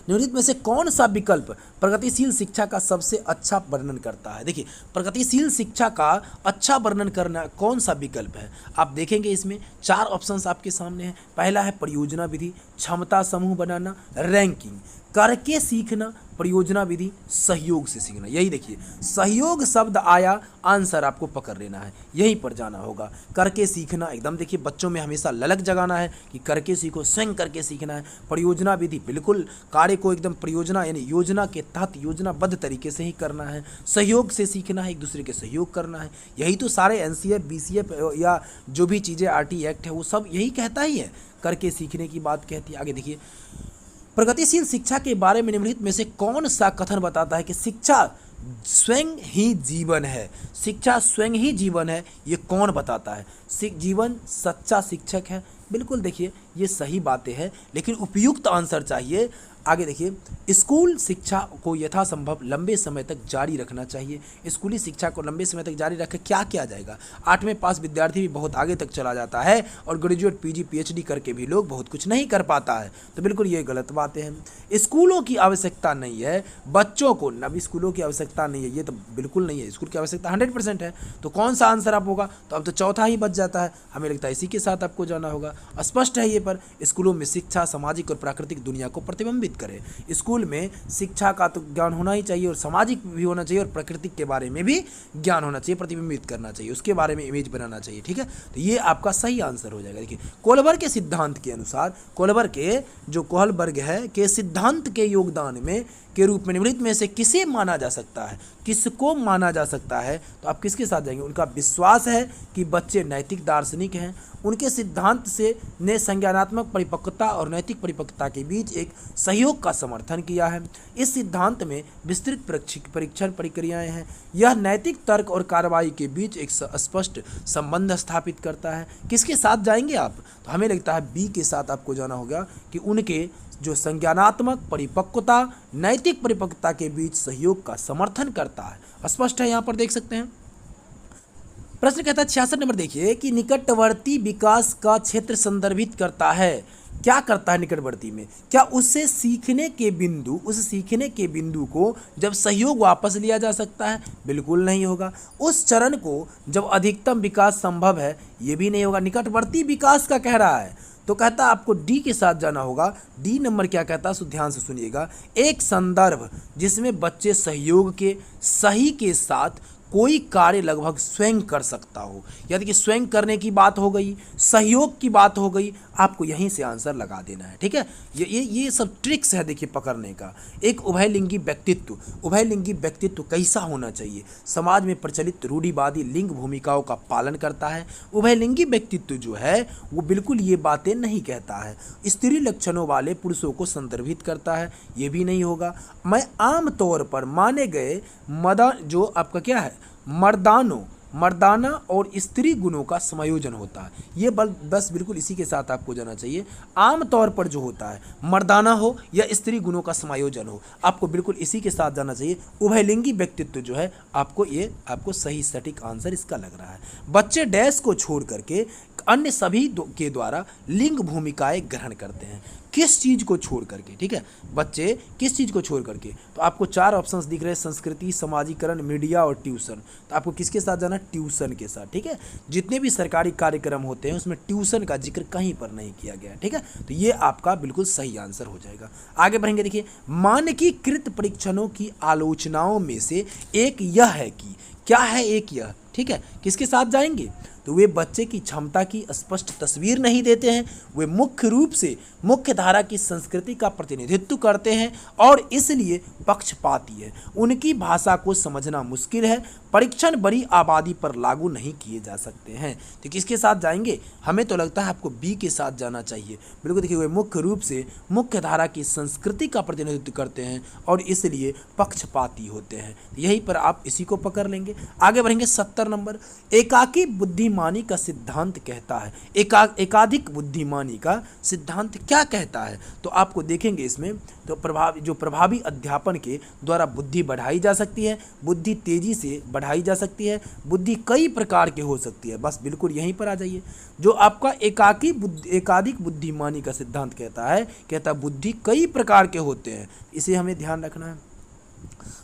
निम्नलिखित में से कौन सा विकल्प प्रगतिशील शिक्षा का सबसे अच्छा वर्णन करता है? देखिए प्रगतिशील शिक्षा का अच्छा वर्णन करना कौन सा विकल्प है? आप देखेंगे इसमें 4 ऑप्शंस आपके सामने हैं। पहला है परियोजना विधि, क्षमता समूह बनाना, रैंकिंग, करके सीखना, परियोजना विधि, सहयोग से सीखना। यही देखिए सहयोग शब्द आया, आंसर आपको पकड़ लेना है, यहीं पर जाना होगा। करके सीखना एकदम देखिए बच्चों में हमेशा ललक जगाना है कि करके सीखो, स्वयं करके सीखना है। परियोजना विधि बिल्कुल कार्य को एकदम परियोजना यानी योजना के तहत योजनाबद्ध तरीके से ही करना है। सहयोग से सीखना है, एक दूसरे के सहयोग करना है। यही तो सारे NCF BCF या जो भी चीज़ें RT एक्ट है वो सब यही कहता ही है, करके सीखने की बात कहती है। आगे देखिए प्रगतिशील शिक्षा के बारे में निम्नलिखित में से कौन सा कथन बताता है कि शिक्षा स्वयं ही जीवन है? शिक्षा स्वयं ही जीवन है, ये कौन बताता है? जीवन सच्चा शिक्षक है। बिल्कुल देखिए ये सही बातें हैं, लेकिन उपयुक्त आंसर चाहिए। आगे देखिए स्कूल शिक्षा को यथासंभव लंबे समय तक जारी रखना चाहिए। स्कूली शिक्षा को लंबे समय तक जारी रखे क्या किया जाएगा? 8वें पास विद्यार्थी भी बहुत आगे तक चला जाता है, और ग्रेजुएट PG PhD करके भी लोग बहुत कुछ नहीं कर पाता है, तो बिल्कुल ये गलत बातें हैं। स्कूलों की आवश्यकता नहीं है बच्चों को, नवी स्कूलों की आवश्यकता नहीं है, ये तो बिल्कुल नहीं है। स्कूल की आवश्यकता 100% है, तो कौन सा आंसर आप होगा? तो अब तो चौथा ही बच जाता है। हमें लगता है इसी के साथ आपको जाना होगा। स्पष्ट है ये पर स्कूलों में शिक्षा सामाजिक और प्राकृतिक दुनिया को प्रतिबिंबित करे। स्कूल में शिक्षा का तो ज्ञान होना ही चाहिए और सामाजिक भी होना चाहिए और प्राकृतिक के बारे में भी ज्ञान होना चाहिए, प्रतिबिंबित करना चाहिए, उसके बारे में इमेज बनाना चाहिए। ठीक है, तो ये आपका सही आंसर हो जाएगा। देखिए कोहलबर्ग के सिद्धांत के अनुसार, कोहलबर्ग के जो कोहलबर्ग है के सिद्धांत के योगदान में के रूप में निम्नलिखित में से किसे माना जा सकता है, किसको माना जा सकता है, तो आप किसके साथ जाएंगे? उनका विश्वास है कि बच्चे नैतिक दार्शनिक हैं। उनके सिद्धांत से ने संज्ञानात्मक परिपक्वता और नैतिक परिपक्वता के बीच एक सहयोग का समर्थन किया है। इस सिद्धांत में विस्तृत परीक्षण प्रक्रियाएं हैं। यह नैतिक तर्क और कार्रवाई के बीच एक स्पष्ट संबंध स्थापित करता है। किसके साथ जाएंगे आप? तो हमें लगता है बी के साथ आपको जाना होगा कि उनके जो संज्ञानात्मक परिपक्वता नैतिक परिपक्वता के बीच सहयोग का समर्थन करता है। स्पष्ट है, यहाँ पर देख सकते हैं। प्रश्न कहता है 66 नंबर देखिए कि निकटवर्ती विकास का क्षेत्र संदर्भित करता है। क्या करता है निकटवर्ती में? क्या उससे सीखने के बिंदु, उस सीखने के बिंदु को जब सहयोग वापस लिया जा सकता है? बिल्कुल नहीं होगा। उस चरण को जब अधिकतम विकास संभव है? ये भी नहीं होगा। निकटवर्ती विकास का कह रहा है तो कहता है आपको डी के साथ जाना होगा। डी नंबर क्या कहता है, ध्यान से सुनिएगा। एक संदर्भ जिसमें बच्चे सहयोग के सही के साथ कोई कार्य लगभग स्वयं कर सकता हो, यानी कि स्वयं करने की बात हो गई, सहयोग की बात हो गई, आपको यहीं से आंसर लगा देना है। ठीक है, ये सब ट्रिक्स है देखिए पकड़ने का। एक उभयलिंगी व्यक्तित्व, उभयलिंगी व्यक्तित्व कैसा होना चाहिए? समाज में प्रचलित रूढ़िवादी लिंग भूमिकाओं का पालन करता है। उभयलिंगी व्यक्तित्व जो है वो बिल्कुल ये बातें नहीं कहता है। स्त्री लक्षणों वाले पुरुषों को संदर्भित करता है, ये भी नहीं होगा। मैं आमतौर पर माने गए जो आपका क्या है, मर्दाना और स्त्री गुणों का समायोजन होता है। ये बस बिल्कुल इसी के साथ आपको जाना चाहिए। आमतौर पर जो होता है मर्दाना हो या स्त्री गुणों का समायोजन हो, आपको बिल्कुल इसी के साथ जाना चाहिए। उभयलिंगी व्यक्तित्व जो है आपको सही सटीक आंसर इसका लग रहा है। बच्चे डैश को छोड़ करके अन्य सभी के द्वारा लिंग भूमिकाएं ग्रहण करते हैं। किस चीज़ को छोड़ करके? ठीक है, बच्चे किस चीज़ को छोड़ करके? तो आपको 4 ऑप्शंस दिख रहे हैं, संस्कृति, समाजीकरण, मीडिया और ट्यूशन। तो आपको किसके साथ जाना? ट्यूशन के साथ। ठीक है, जितने भी सरकारी कार्यक्रम होते हैं उसमें ट्यूशन का जिक्र कहीं पर नहीं किया गया। ठीक है, तो ये आपका बिल्कुल सही आंसर हो जाएगा। आगे बढ़ेंगे। देखिए मानकीकृत परीक्षणों की आलोचनाओं में से एक यह है कि, क्या है एक यह? ठीक है, किसके साथ जाएंगे? तो वे बच्चे की क्षमता की स्पष्ट तस्वीर नहीं देते हैं। वे मुख्य रूप से मुख्य धारा की संस्कृति का प्रतिनिधित्व करते हैं और इसलिए पक्षपाती है। उनकी भाषा को समझना मुश्किल है। परीक्षण बड़ी आबादी पर लागू नहीं किए जा सकते हैं। तो किसके साथ जाएंगे? हमें तो लगता है आपको बी के साथ जाना चाहिए। बिल्कुल देखिए, वे मुख्य रूप से मुख्य धारा की संस्कृति का प्रतिनिधित्व करते हैं और इसलिए पक्षपाती होते हैं। यहीं पर आप इसी को पकड़ लेंगे। आगे बढ़ेंगे 70 नंबर। एकाकी बुद्धिमानी का सिद्धांत कहता है। एकाधिक बुद्धिमानी का सिद्धांत क्या कहता है? तो आपको देखेंगे इसमें तो प्रभावी अध्यापन के द्वारा बुद्धि बढ़ाई जा सकती है, बुद्धि तेजी से बढ़ाई जा सकती है, बुद्धि कई प्रकार के हो सकती है। बस बिल्कुल यहीं पर आ जाइए। जो आपका एकाधिक बुद्धिमानी का सिद्धांत कहता है बुद्धि कई प्रकार के होते हैं, इसे हमें ध्यान रखना है।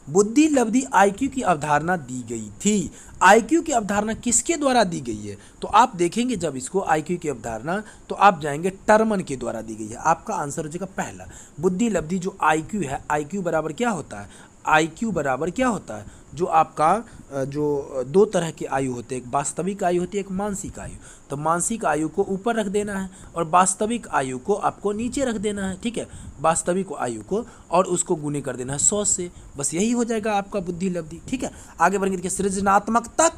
बुद्धि लब्धि आईक्यू की अवधारणा दी गई थी। आईक्यू की अवधारणा किसके द्वारा दी गई है? तो आप देखेंगे जब इसको आईक्यू की अवधारणा, तो आप जाएंगे टर्मन के द्वारा दी गई है। आपका आंसर हो जाएगा पहला। बुद्धि लब्धि जो आईक्यू है, आईक्यू बराबर क्या होता है? आईक्यू बराबर क्या होता है? जो आपका जो 2 तरह की आयु होते हैं, एक वास्तविक आयु होती है, एक मानसिक आयु। तो मानसिक आयु को ऊपर रख देना है और वास्तविक आयु को आपको नीचे रख देना है। ठीक है, वास्तविक आयु को और उसको गुणे कर देना है 100 से। बस यही हो जाएगा आपका बुद्धि लब्धि। ठीक है, आगे बढ़ेंगे। देखिए सृजनात्मकता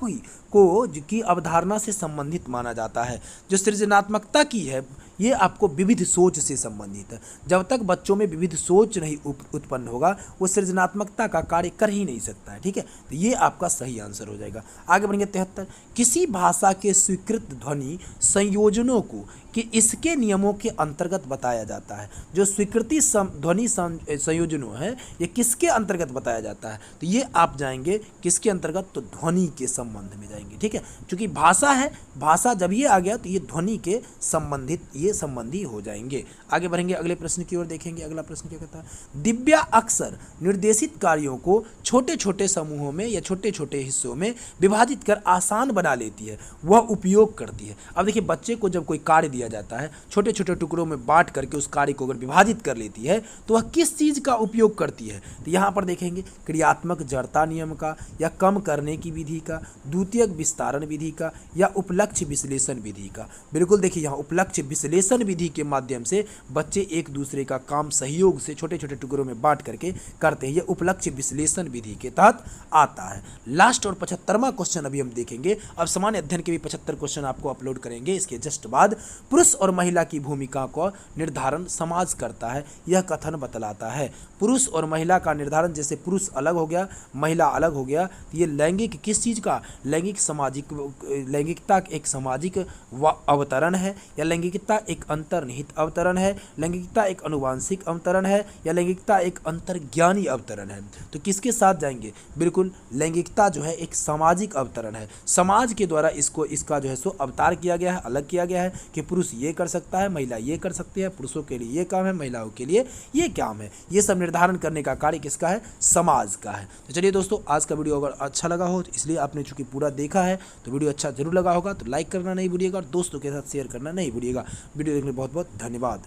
की अवधारणा से संबंधित माना जाता है। जो सृजनात्मकता की है ये आपको विविध सोच से संबंधित है। जब तक बच्चों में विविध सोच नहीं उत्पन्न होगा वो सृजनात्मकता का कार्य कर ही नहीं सकता है। ठीक है, तो ये आपका सही आंसर हो जाएगा। आगे बढ़ेंगे 73। किसी भाषा के स्वीकृत ध्वनि संयोजनों को कि इसके नियमों के अंतर्गत बताया जाता है। जो स्वीकृति ध्वनि संयोजनों है ये किसके अंतर्गत बताया जाता है? तो ये आप जाएंगे किसके अंतर्गत? तो ध्वनि के संबंध में जाएंगे। ठीक है, क्योंकि भाषा है, भाषा जब ये आ गया तो ये ध्वनि के संबंधी हो जाएंगे। आगे बढ़ेंगे, अगले प्रश्न की ओर देखेंगे। अगला प्रश्न क्या कहता है? दिव्या अक्सर निर्देशित कार्यों को छोटे छोटे समूहों में या छोटे छोटे हिस्सों में विभाजित कर आसान बना लेती है, वह उपयोग करती है। अब देखिए बच्चे को जब कोई कार्य दिया दिया जाता है, छोटे छोटे टुकड़ों में बांट करके उस कार्य को अगर विभाजित कर लेती है तो वह किस चीज़ का उपयोग करती है। तो यहाँ पर देखेंगे क्रियात्मक जड़ता नियम का, या कम करने की विधि का, द्वितीयक विस्तारण विधि का, या उपलक्ष्य विश्लेषण विधि का। बिल्कुल देखिए यहाँ उपलक्ष्य विश्लेषण विधि के माध्यम से बच्चे एक दूसरे का काम सहयोग से छोटे छोटे टुकड़ों में बांट करके करते हैं। ये उपलक्ष्य विश्लेषण विधि के तहत आता है। लास्ट और 75वां क्वेश्चन अभी हम देखेंगे। अब सामान्य अध्ययन के भी 75 क्वेश्चन आपको अपलोड करेंगे इसके जस्ट बाद। पुरुष और महिला की भूमिका को निर्धारण समाज करता है, यह कथन बतलाता है। पुरुष और महिला का निर्धारण, जैसे पुरुष अलग हो गया महिला अलग हो गया, ये लैंगिक किस चीज़ का, लैंगिक सामाजिक, लैंगिकता एक सामाजिक अवतरण है, या लैंगिकता एक अंतर्निहित अवतरण है, लैंगिकता एक अनुवांशिक अवतरण है, या लैंगिकता एक अंतर्ज्ञानी अवतरण है। तो किसके साथ जाएंगे, बिल्कुल लैंगिकता जो है एक सामाजिक अवतरण है। समाज के द्वारा इसका जो है सो अवतार किया गया है, अलग किया गया है कि पुरुष ये कर सकता है, महिला ये कर सकती है, पुरुषों के लिए ये काम है, महिलाओं के लिए ये काम है। ये सब निर्धारण करने का कार्य किसका है, समाज का है। तो चलिए दोस्तों, आज का वीडियो अगर अच्छा लगा हो, तो इसलिए आपने चूंकि पूरा देखा है तो वीडियो अच्छा जरूर लगा होगा तो लाइक करना नहीं भूलिएगा और दोस्तों के साथ शेयर करना नहीं भूलिएगा। वीडियो देखने बहुत बहुत धन्यवाद।